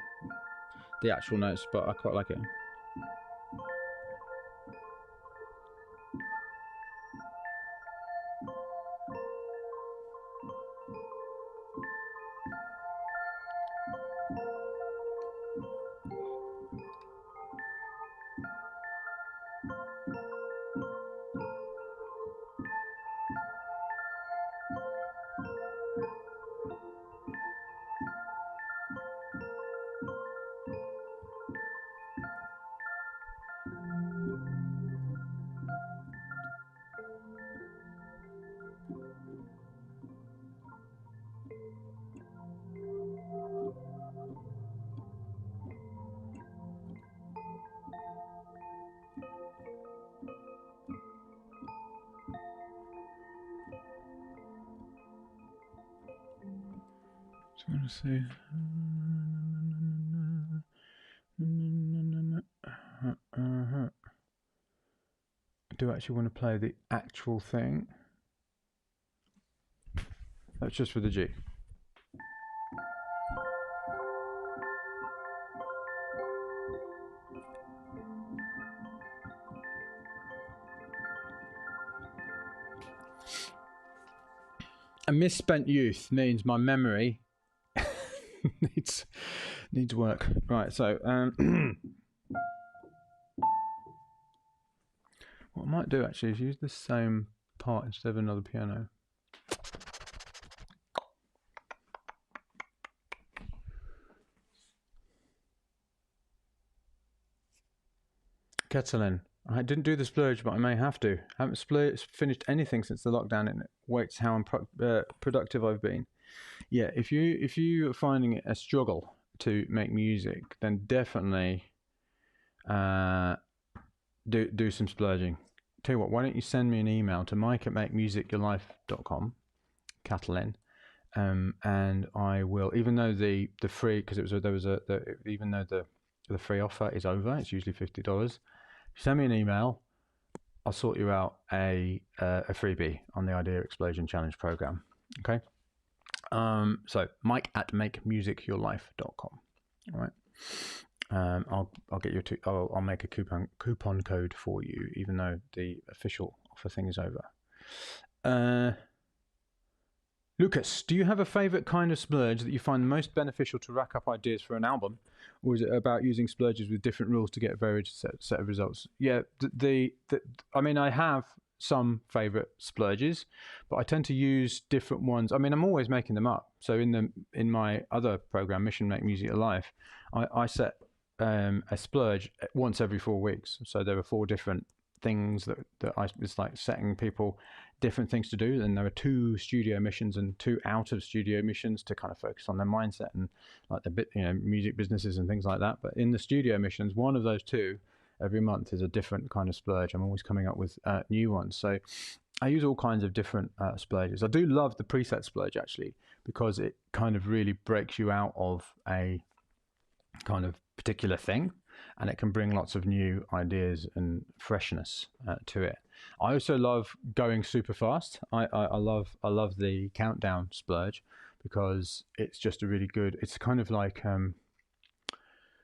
S1: the actual notes, but I quite like it. Just want to see. I do actually want to play the actual thing. That's just for the G. A misspent youth means my memory needs work. Right, so what I might do actually is use the same part instead of another piano. Kettling. I didn't do the splurge, but I may have to. I haven't finished anything since the lockdown, and it weights how productive I've been. Yeah, if you are finding it a struggle to make music, then definitely do some splurging. Tell you what, why don't you send me an email to mike@makemusicyourlife.com, Catalin, and I will. Even though the free, because even though the free offer is over, it's usually $50. Send me an email. I'll sort you out a freebie on the Idea Explosion Challenge program. Okay. So mike@makemusicyourlife.com. All right. I'll get you I'll make a coupon code for you, even though the official offer thing is over. Lucas, do you have a favorite kind of splurge that you find most beneficial to rack up ideas for an album, or is it about using splurges with different rules to get a varied set of results? Yeah, I mean, I have some favorite splurges, but I tend to use different ones. I mean, I'm always making them up. So in my other program, Mission Make Music Alive, I set a splurge once every 4 weeks. So there are 4 different things it's like setting people different things to do, and there are 2 studio missions and 2 out of studio missions to kind of focus on their mindset and like music businesses and things like that. But in the studio missions, one of those 2 every month is a different kind of splurge. I'm always coming up with new ones, so I use all kinds of different splurges. I do love the preset splurge actually, because it kind of really breaks you out of a kind of particular thing, and it can bring lots of new ideas and freshness to it. I also love going super fast. I love the countdown splurge, because it's just a really good. It's kind of like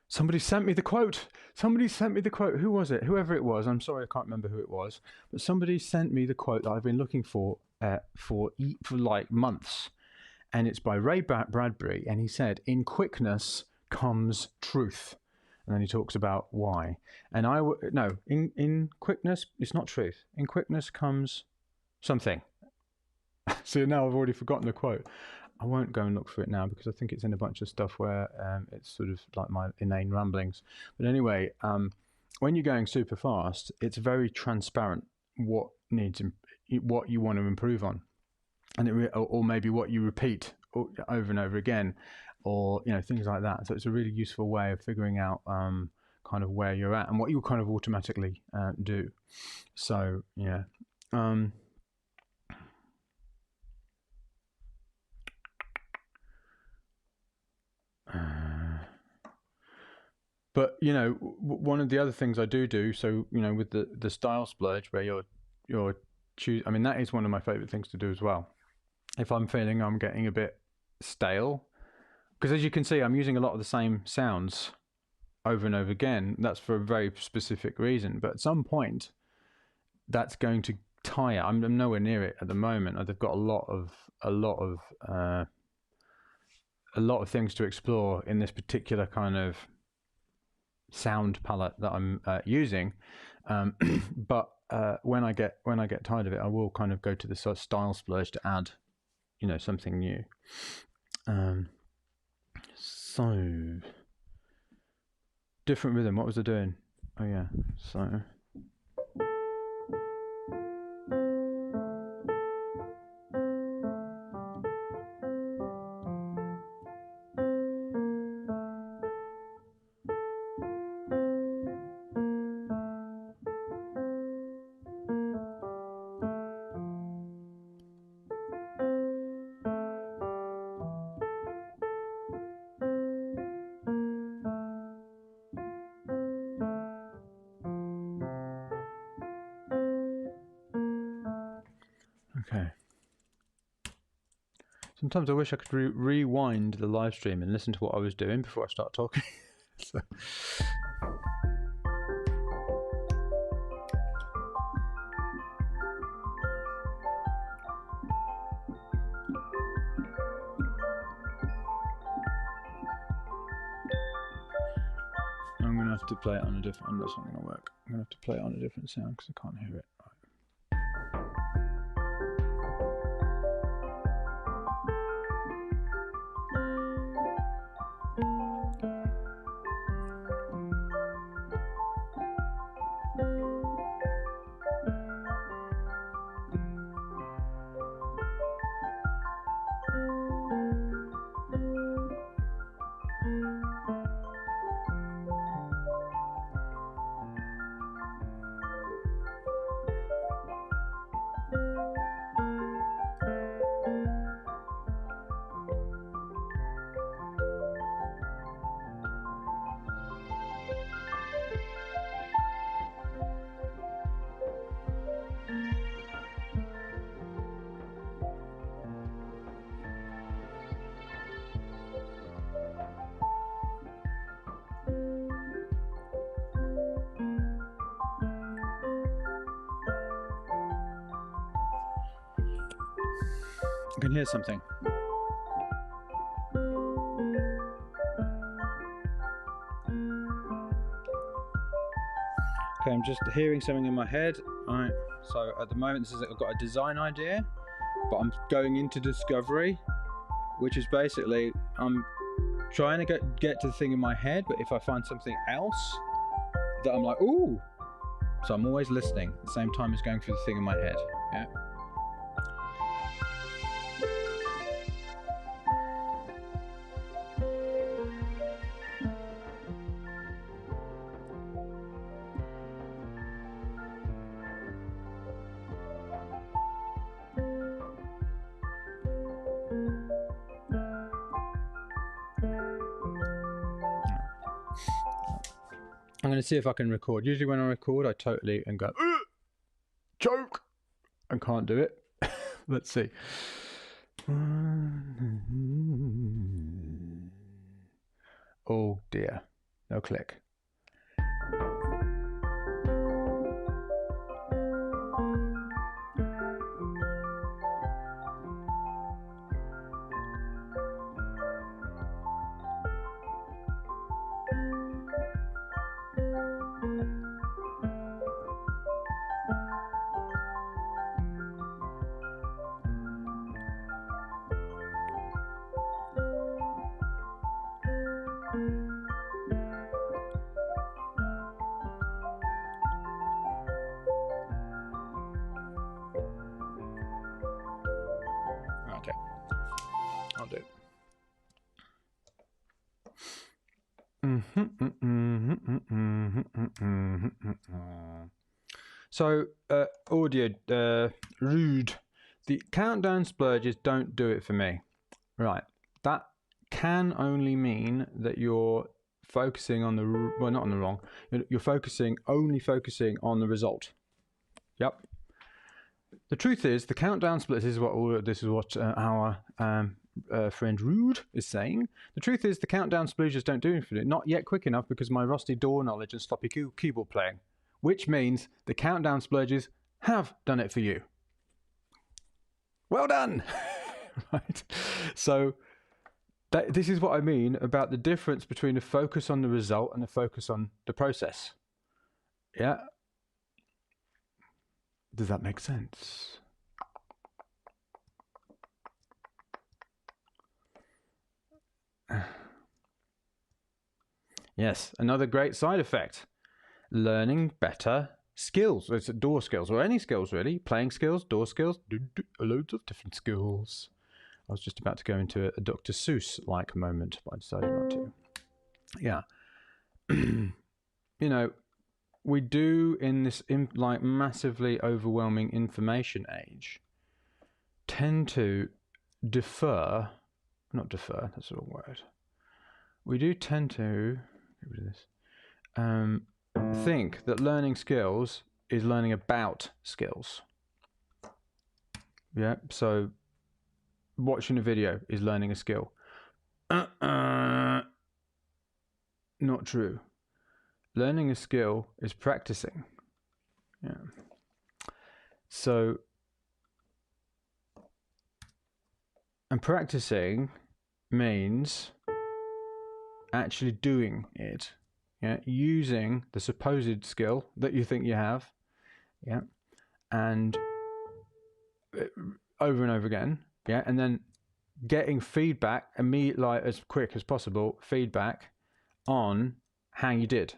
S1: somebody sent me the quote. Who was it? Whoever it was. I'm sorry, I can't remember who it was. But somebody sent me the quote that I've been looking for like months, and it's by Ray Bradbury, and he said, "In quickness comes truth." And then he talks about why. And in quickness, it's not truth. In quickness comes something. So now I've already forgotten the quote. I won't go and look for it now because I think it's in a bunch of stuff where it's sort of like my inane ramblings. But anyway, when you're going super fast, it's very transparent what you want to improve on, and or maybe what you repeat over and over again, or things like that. So it's a really useful way of figuring out kind of where you're at and what you'll kind of automatically do. So yeah. But one of the other things I do, so with the style splurge, where you're choose. I mean, that is one of my favorite things to do as well. If I'm feeling I'm getting a bit stale, because as you can see, I'm using a lot of the same sounds over and over again. That's for a very specific reason. But at some point, that's going to tire. I'm nowhere near it at the moment. I've got a lot of things to explore in this particular kind of sound palette that I'm using, but when I get tired of it, I will kind of go to the sort of style splurge to add something new. So different rhythm. What was I doing? Oh yeah, so okay. Sometimes I wish I could rewind the live stream and listen to what I was doing before I start talking. So. I'm going to have to play it on a different... That's not going to work. I'm going to have to play it on a different sound because I can't hear it. I can hear something. Okay, I'm just hearing something in my head. Alright, so at the moment I've got a design idea, but I'm going into discovery, which is basically I'm trying to get to the thing in my head, but if I find something else that I'm like, ooh, so I'm always listening at the same time as going through the thing in my head. Yeah. I'm going to see if I can record. Usually when I record, I totally and go, choke, and can't do it. Let's see. Oh dear, no click. So, audio, rude. The countdown splurges don't do it for me. Right. That can only mean that you're focusing on the, well, not on the wrong. You're only focusing on the result. Yep. The truth is, the countdown split. This is what our friend Rude is saying. The truth is, the countdown splurges don't do anything. Not yet quick enough because of my rusty door knowledge and sloppy keyboard playing. Which means the countdown splurges have done it for you. Well done. Right. So this is what I mean about the difference between a focus on the result and a focus on the process. Yeah. Does that make sense? Yes, another great side effect. Learning better skills. It's door skills, or any skills really. Playing skills, door skills, loads of different skills. I was just about to go into a Dr. Seuss-like moment, but I decided not to. Yeah. You know, we do in this like massively overwhelming information age tend to not defer, that's the wrong word. We do tend to, get rid of this, think that learning skills is learning about skills. Yeah, so watching a video is learning a skill. Not true. Learning a skill is practicing. Yeah. So, and practicing means actually doing it. Yeah, using the supposed skill that you think you have, yeah, and over and over again, yeah, and then getting feedback immediately, like as quick as possible, feedback on how you did.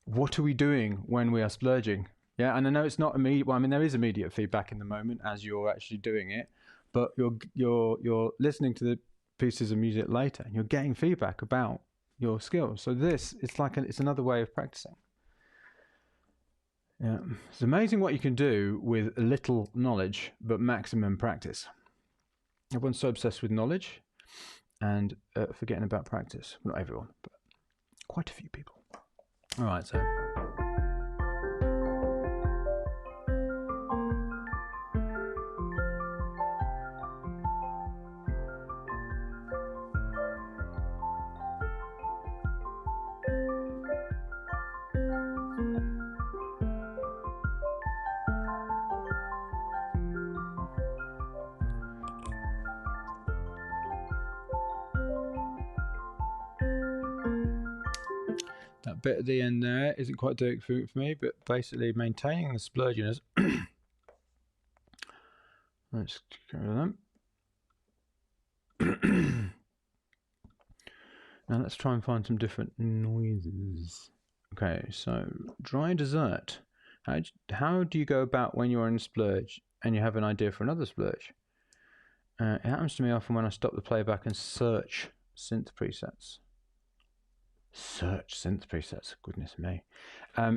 S1: What are we doing when we are splurging? Yeah, and I know it's not immediate. Well, I mean, there is immediate feedback in the moment as you're actually doing it, but you're listening to the pieces of music later, and you're getting feedback about your skills. So this, it's another way of practicing. Yeah, it's amazing what you can do with little knowledge but maximum practice. Everyone's so obsessed with knowledge and forgetting about practice. Not everyone, but quite a few people. All right, so. That bit at the end there isn't quite doing it for me, but basically maintaining the splurginess. Let's go with them. Now let's try and find some different noises. Okay, so dry dessert. How do you go about when you're in a splurge and you have an idea for another splurge? It happens to me often when I stop the playback and search synth presets. Search synth presets, goodness me.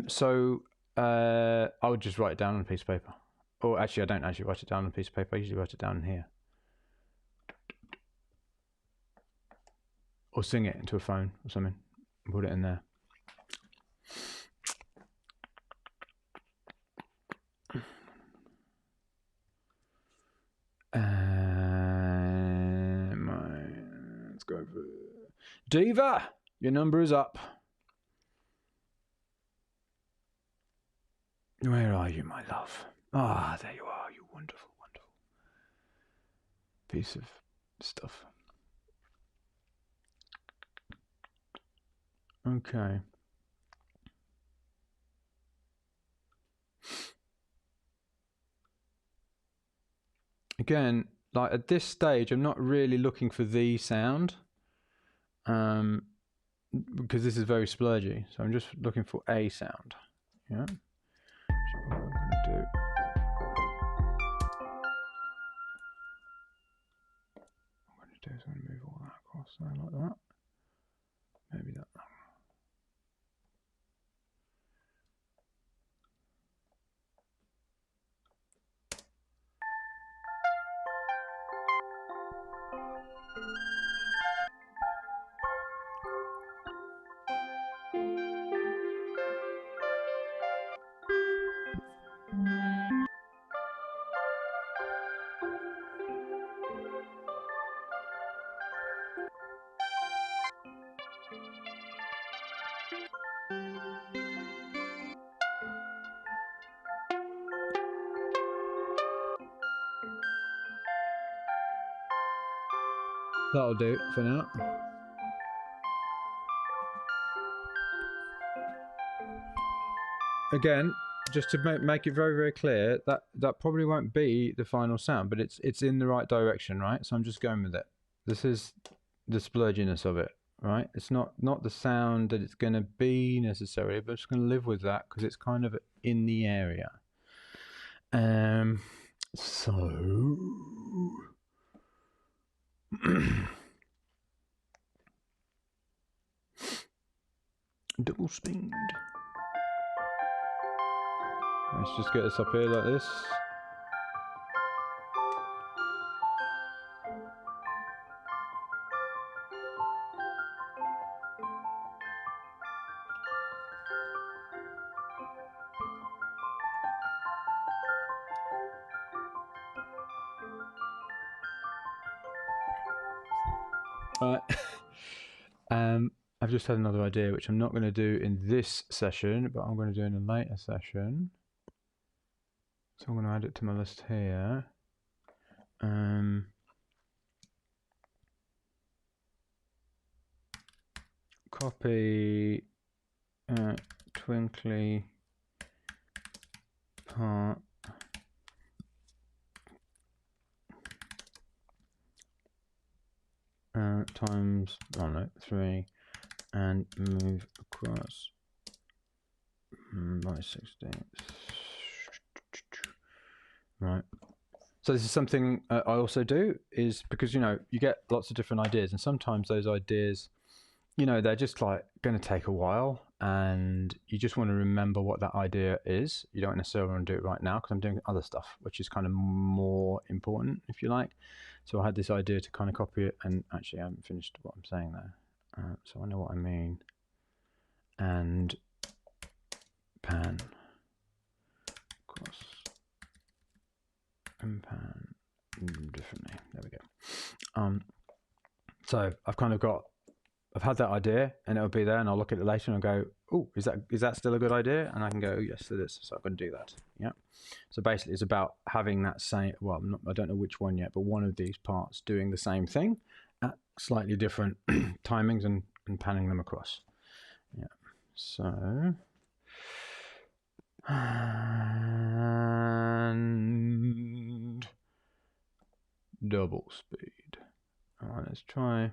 S1: So I would just write it down on a piece of paper. Or actually, I don't actually write it down on a piece of paper. I usually write it down in here. Or sing it into a phone or something and put it in there. Let's go for Diva. Your number is up. Where are you, my love? Ah, there you are. You wonderful, wonderful piece of stuff. Okay. Again, like at this stage, I'm not really looking for the sound, because this is very splurgy. So I'm just looking for a sound. Yeah. So what I'm going to do. I'm going to move all that across there like that. Maybe that. That'll do for now. Again, just to make it very, very clear, that probably won't be the final sound, but it's in the right direction, right? So I'm just going with it. This is the splurginess of it, right? It's not the sound that it's going to be necessarily, but I'm just going to live with that because it's kind of in the area. So double speed. Let's just get this up here like this. Right. I've just had another idea, which I'm not going to do in this session, but I'm going to do in a later session. So I'm going to add it to my list here. Copy twinkly part times 3 and move across by 16. Right. So this is something I also do, is because, you get lots of different ideas, and sometimes those ideas, they're just like going to take a while, and you just want to remember what that idea is. You don't necessarily want to do it right now because I'm doing other stuff, which is kind of more important, if you like. So I had this idea to kind of copy it, and actually I haven't finished what I'm saying there. So I know what I mean. And pan, cross, and pan differently. There we go. So I've had that idea, and it'll be there, and I'll look at it later and I'll go, oh, is that still a good idea? And I can go, yes, it is. So I'm going to do that. Yeah. So basically, it's about having that same. Well, I don't know which one yet, but one of these parts doing the same thing at slightly different timings and panning them across. Yeah. So. And double speed. All right, let's try.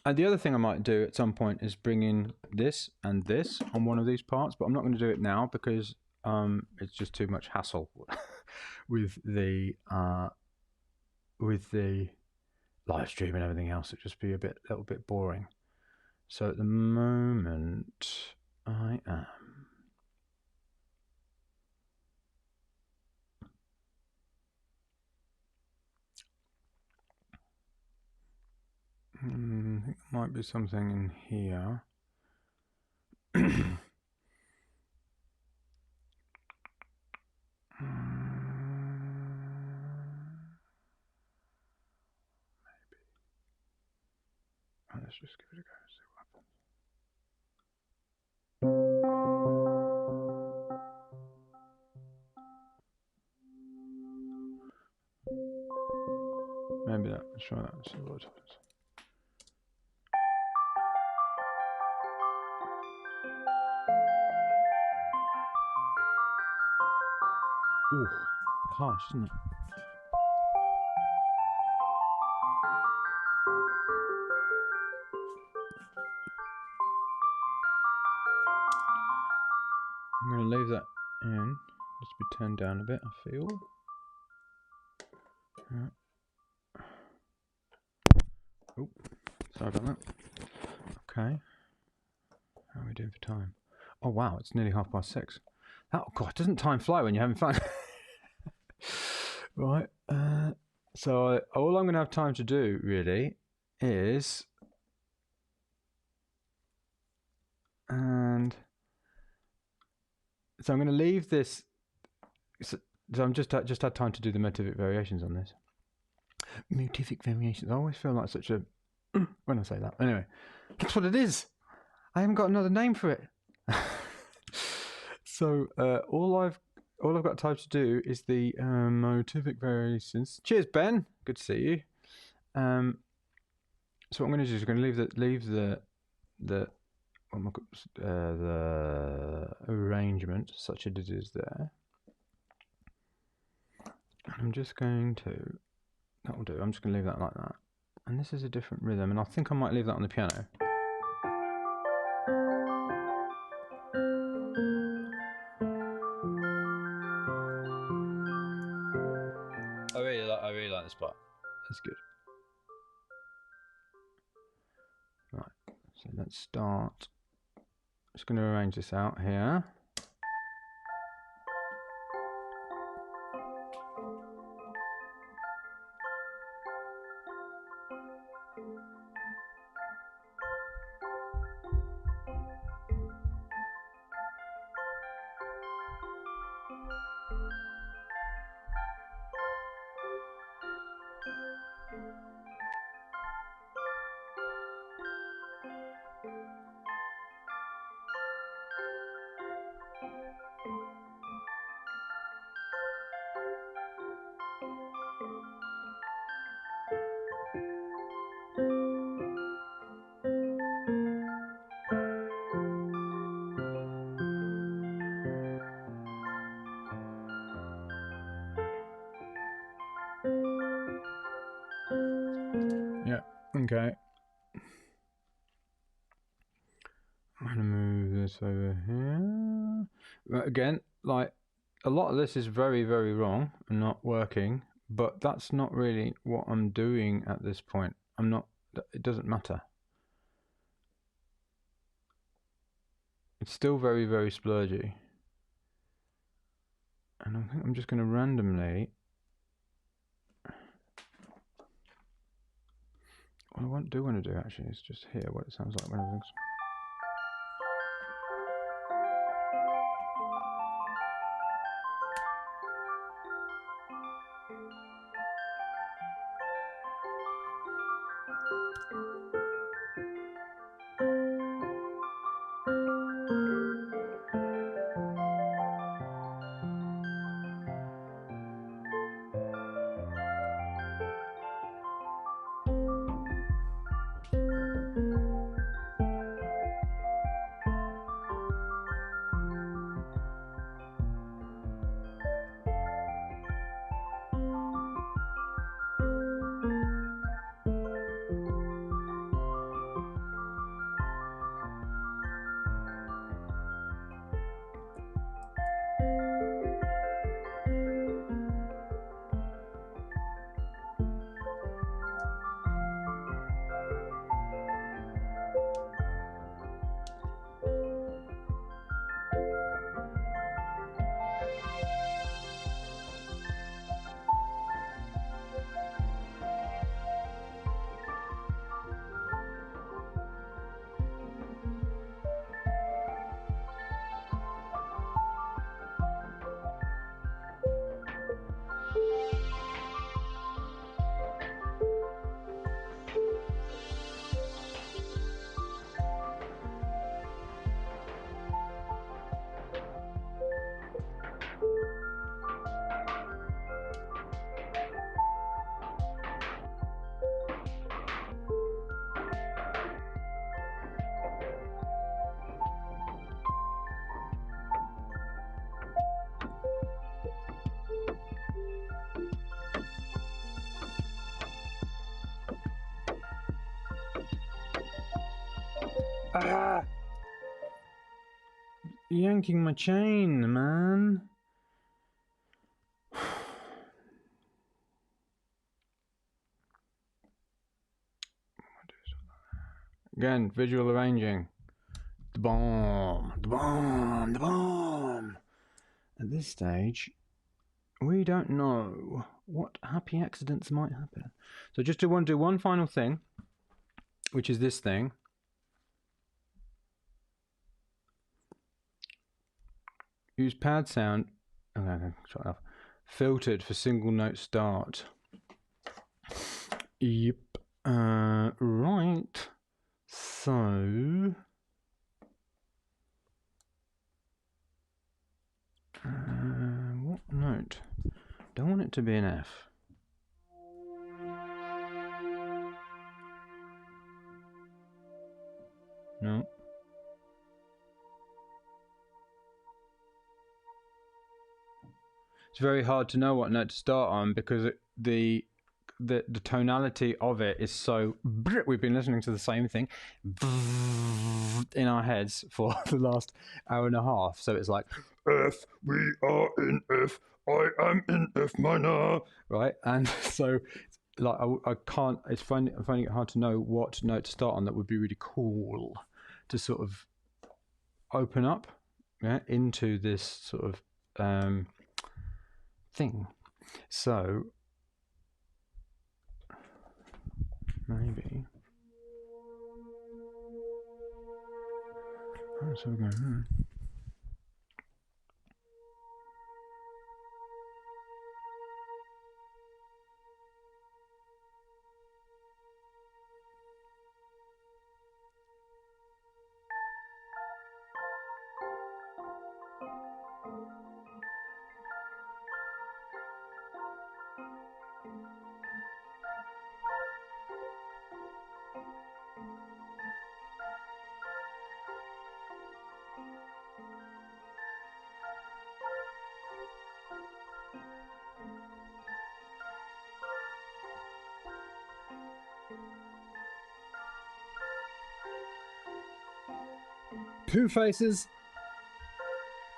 S1: And the other thing I might do at some point is bring in this and this on one of these parts, but I'm not going to do it now because it's just too much hassle with the live stream and everything else. It'd just be a little bit boring. So at the moment, I am. I think there might be something in here. Maybe. Oh, let's just give it a go and see what happens. Maybe that. Let's try that and see what happens. Ooh, harsh, isn't it? I'm going to leave that in, just to be turned down a bit, I feel. Oh, sorry about that. Okay. How are we doing for time? Oh wow, it's nearly 6:30. Oh god, doesn't time fly when you're having fun? Right. So all I'm going to have time to do really is, and so I'm going to leave this. So I'm just had time to do the Motivic variations on this. Motivic variations. I always feel like such a when I say that. Anyway, that's what it is. I haven't got another name for it. So all I've got time to do is the Motivic variations. Cheers, Ben. Good to see you. So what I'm going to do is I'm going to leave the arrangement such as it is there. And I'm just going to, that will do, I'm just going to leave that like that. And this is a different rhythm, and I think I might leave that on the piano. I really like this part. That's good. Right, so let's start. Just going to arrange this out here. Yeah, okay. I'm going to move this over here. But again, like, a lot of this is very, very wrong and not working, but that's not really what I'm doing at this point. It doesn't matter. It's still very, very splurgy. And I think I'm just going to randomly... What I do want to do actually is just hear what it sounds like when everything's... Ah! Yanking my chain, man. Again, visual arranging. The bomb, the bomb, the bomb. At this stage, we don't know what happy accidents might happen. So just to want to do one final thing, which is this thing. Use pad sound. Okay, try it off. Filtered for single note start. Yep. Right. So. What note? Don't want it to be an F. No. It's very hard to know what note to start on because the tonality of it is so. We've been listening to the same thing in our heads for the last hour and a half. So it's like F, we are in F, I am in F minor, right? And so like I can't. I'm finding it hard to know what note to start on that would be really cool to sort of open up, into this sort of thing. So maybe. So we're going. Poo faces.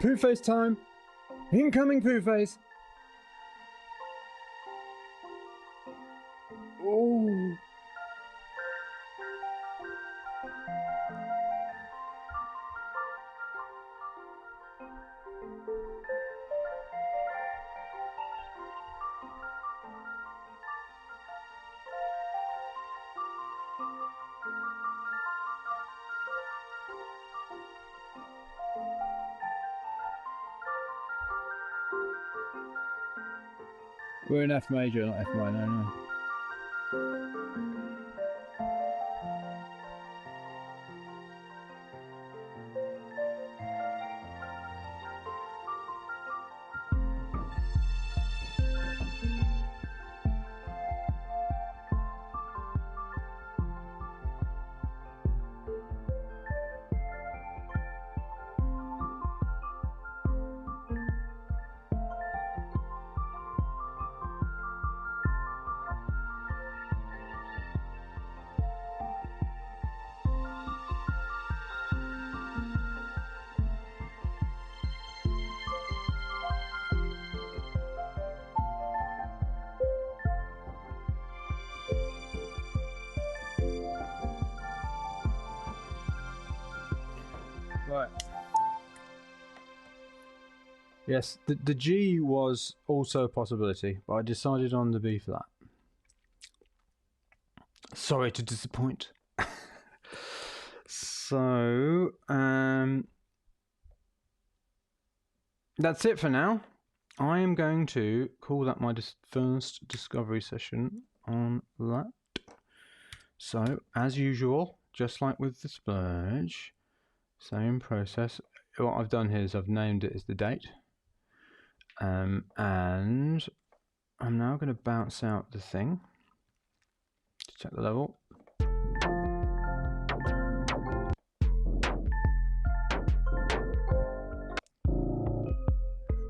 S1: Poo face time. Incoming poo face. Oh. We're in F major, not F minor, no. Right. Yes, the G was also a possibility, but I decided on the B for that. Sorry to disappoint. So, that's it for now. I am going to call that my first discovery session on that. So, as usual, just like with the splurge, same process. What I've done here is I've named it as the date. And I'm now going to bounce out the thing to check the level.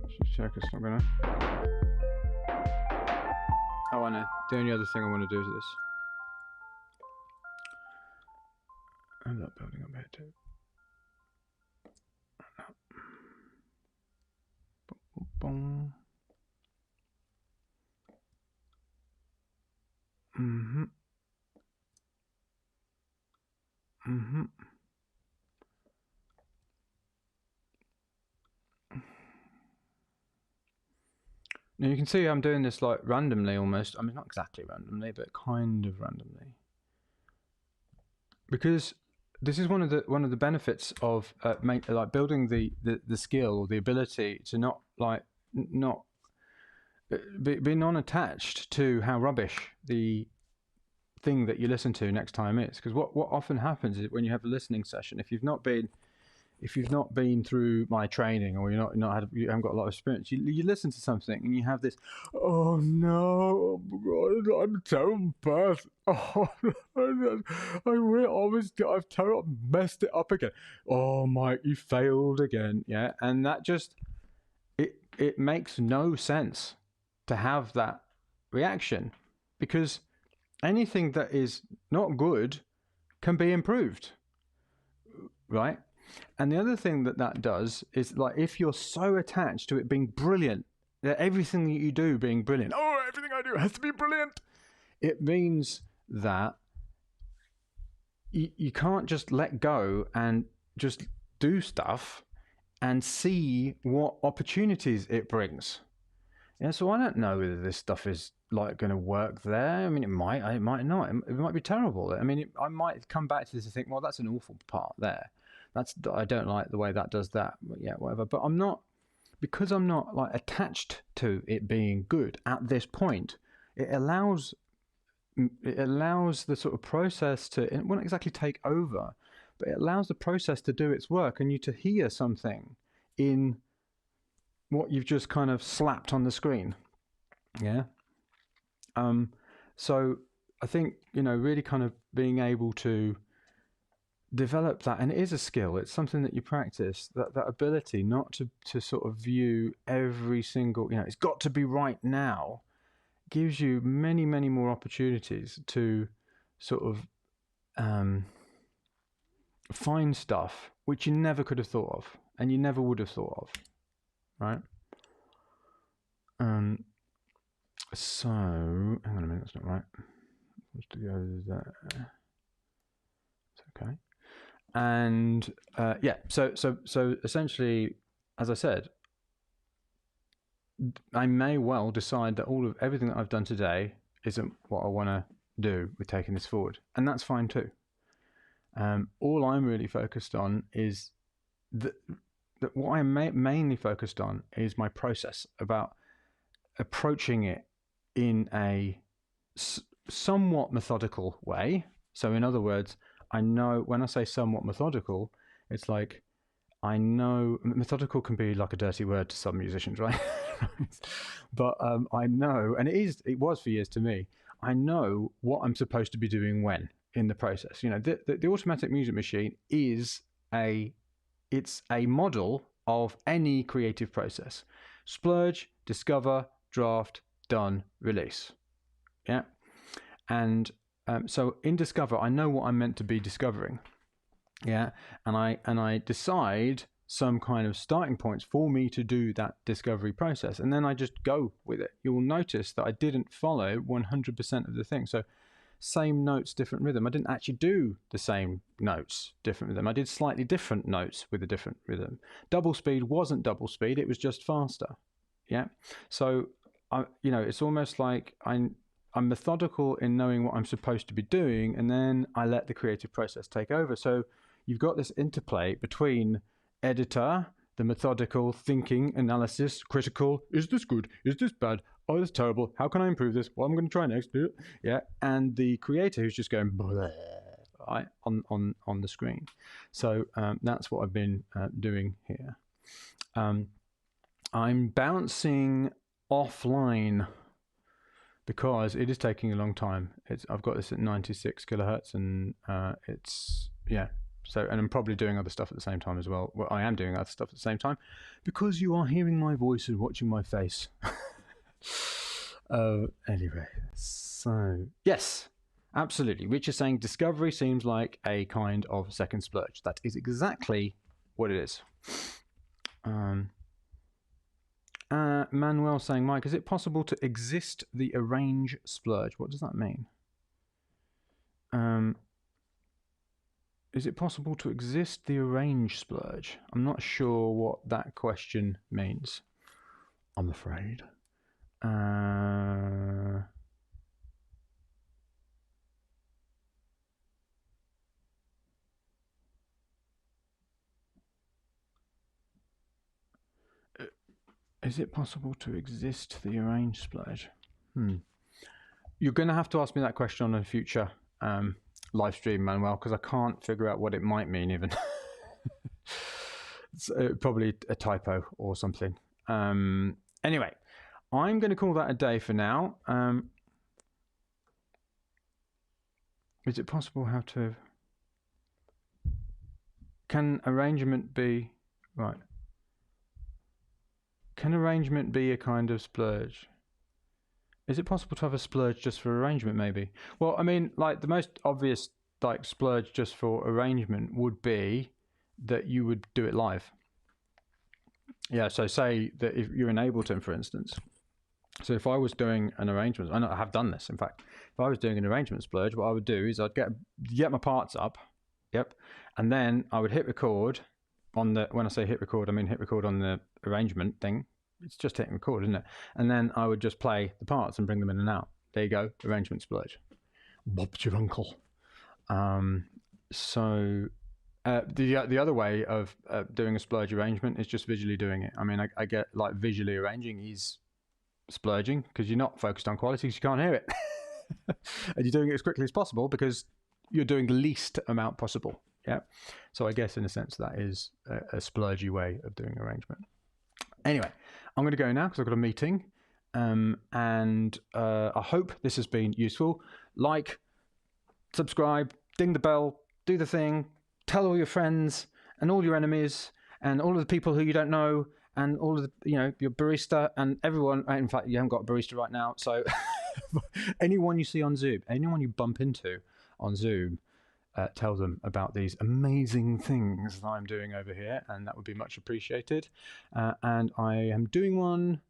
S1: Just check it's not going to. Oh, I know. The only other thing I want to do is this. I'm not building up here too. Boom. Now you can see I'm doing this like randomly almost. I mean, not exactly randomly, but kind of randomly. Because this is one of the benefits of like building the skill, the ability to not be non-attached to how rubbish the thing that you listen to next time is. Because what often happens is when you have a listening session, if you've not been if you've not been through my training, or you haven't got a lot of experience, you listen to something and you have this, oh no, oh God, I'm a terrible person. Oh, I've messed it up again. Oh, Mike, you failed again. Yeah, and that just it makes no sense to have that reaction, because anything that is not good can be improved, right? And the other thing that does is, like, if you're so attached to it being brilliant, that everything that you do being brilliant, oh, everything I do has to be brilliant, it means that you can't just let go and just do stuff and see what opportunities it brings. Yeah, so I don't know whether this stuff is like going to work there. I mean, it might not. It might be terrible. I mean, I might come back to this and think, well, that's an awful part there. I don't like the way that does that. But yeah, whatever. But I'm not, because I'm not like attached to it being good at this point. It allows the sort of process to, it won't exactly take over, but it allows the process to do its work, and you to hear something in what you've just kind of slapped on the screen. Yeah. So I think, really kind of being able to develop that, and it is a skill, it's something that you practice, that ability not to sort of view every single, it's got to be right now, gives you many, many more opportunities to sort of find stuff which you never could have thought of, and you never would have thought of, right? So hang on a minute, that's not right. Supposed to go there. It's okay. And yeah, so essentially, as I said, I may well decide that everything that I've done today isn't what I want to do with taking this forward, and that's fine too. All I'm really focused on is that what I'm mainly focused on is my process, about approaching it in a somewhat methodical way. So in other words, I know when I say somewhat methodical, it's like, I know methodical can be like a dirty word to some musicians, right? But I know, and it was for years to me, I know what I'm supposed to be doing when in the process. The automatic music machine is it's a model of any creative process. Splurge, discover, draft, done, release. Yeah. And so in discover, I know what I'm meant to be discovering. Yeah. And I decide some kind of starting points for me to do that discovery process, and then I just go with it. You will notice that I didn't follow 100% of the thing. So same notes, different rhythm. I didn't actually do the same notes, different rhythm. I did slightly different notes with a different rhythm. Double speed wasn't double speed, it was just faster. Yeah. So it's almost like I'm methodical in knowing what I'm supposed to be doing, and then I let the creative process take over. So you've got this interplay between editor, the methodical thinking, analysis, critical, is this good, is this bad, oh, that's terrible, how can I improve this, what am I going to try next, yeah, and the creator who's just going bleh, right, on the screen. So that's what I've been doing here. I'm bouncing offline because it is taking a long time. I've got this at 96 kilohertz, and it's, yeah. So, and I'm probably doing other stuff at the same time as well. Well, I am doing other stuff at the same time because you are hearing my voice and watching my face. Anyway, so yes, absolutely. Rich is saying discovery seems like a kind of second splurge. That is exactly what it is. Manuel saying, Mike, is it possible to exist the arrange splurge? What does that mean? Is it possible to exist the arrange splurge? I'm not sure what that question means, I'm afraid. Is it possible to exist the arrange splurge? You're going to have to ask me that question on a future live stream, Manuel, because I can't figure out what it might mean even. probably a typo or something. Anyway, I'm going to call that a day for now. Is it possible how to... Can arrangement be... Right. Can arrangement be a kind of splurge? Is it possible to have a splurge just for arrangement, maybe? Well, I mean, like, the most obvious, like, splurge just for arrangement would be that you would do it live. Yeah, so say that if you're in Ableton, for instance. So if I was doing an arrangement, I have done this, in fact. If I was doing an arrangement splurge, what I would do is I'd get my parts up, and then I would hit record on the... When I say hit record, I mean hit record on the arrangement thing. It's just hitting record, isn't it? And then I would just play the parts and bring them in and out. There you go, arrangement splurge. Bob's your uncle. The other way of doing a splurge arrangement is just visually doing it. I mean, I get like visually arranging is splurging because you're not focused on quality because you can't hear it. And you're doing it as quickly as possible because you're doing the least amount possible. Yeah. So I guess in a sense that is a splurgy way of doing arrangement. Anyway, I'm going to go now because I've got a meeting, and I hope this has been useful. Like, subscribe, ding the bell, do the thing, tell all your friends and all your enemies and all of the people who you don't know and all of the, your barista and everyone. In fact, you haven't got a barista right now, so anyone you see on Zoom, anyone you bump into on Zoom, tell them about these amazing things that I'm doing over here, and that would be much appreciated. And I am doing one,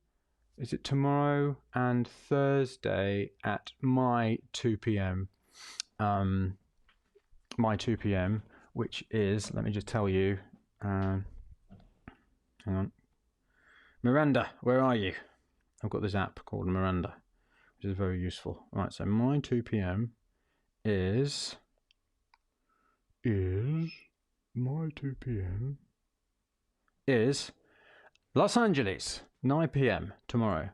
S1: is it tomorrow and Thursday at my 2 p.m. My 2 p.m, which is, let me just tell you, hang on. Miranda, where are you? I've got this app called Miranda, which is very useful. Right, so my 2 p.m. is my 2 p.m. is Los Angeles, 9 p.m. tomorrow.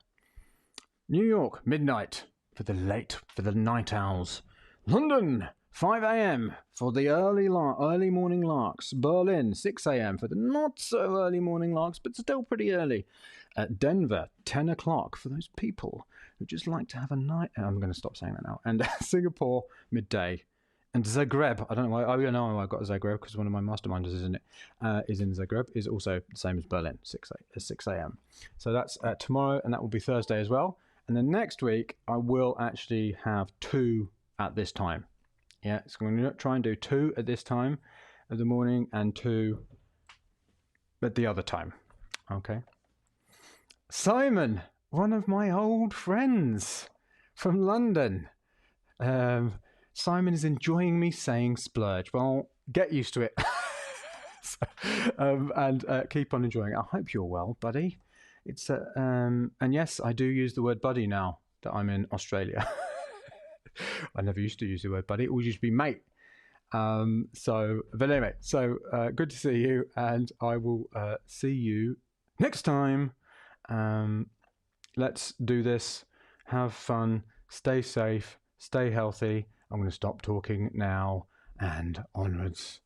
S1: New York, midnight for the night owls. London, 5 a.m. for the early morning larks. Berlin, 6 a.m. for the not so early morning larks, but still pretty early. Denver, 10 o'clock for those people who just like to have a night. I'm going to stop saying that now. And Singapore, midday. And Zagreb, I don't know why. Oh, yeah, no, I've got Zagreb because one of my masterminders is in it. Is in Zagreb. Is also the same as Berlin, 6 a.m. So that's tomorrow, and that will be Thursday as well. And then next week, I will actually have 2 at this time. Yeah, so I'm going to try and do 2 at this time of the morning and 2 at the other time. Okay. Simon, one of my old friends from London. Simon is enjoying me saying splurge. Well, get used to it. And keep on enjoying it. I hope you're well, buddy. It's and yes, I do use the word buddy now that I'm in Australia. I never used to use the word buddy. It always used to be mate. But anyway, good to see you, and I will see you next time. Let's do this. Have fun. Stay safe. Stay healthy. I'm going to stop talking now and onwards.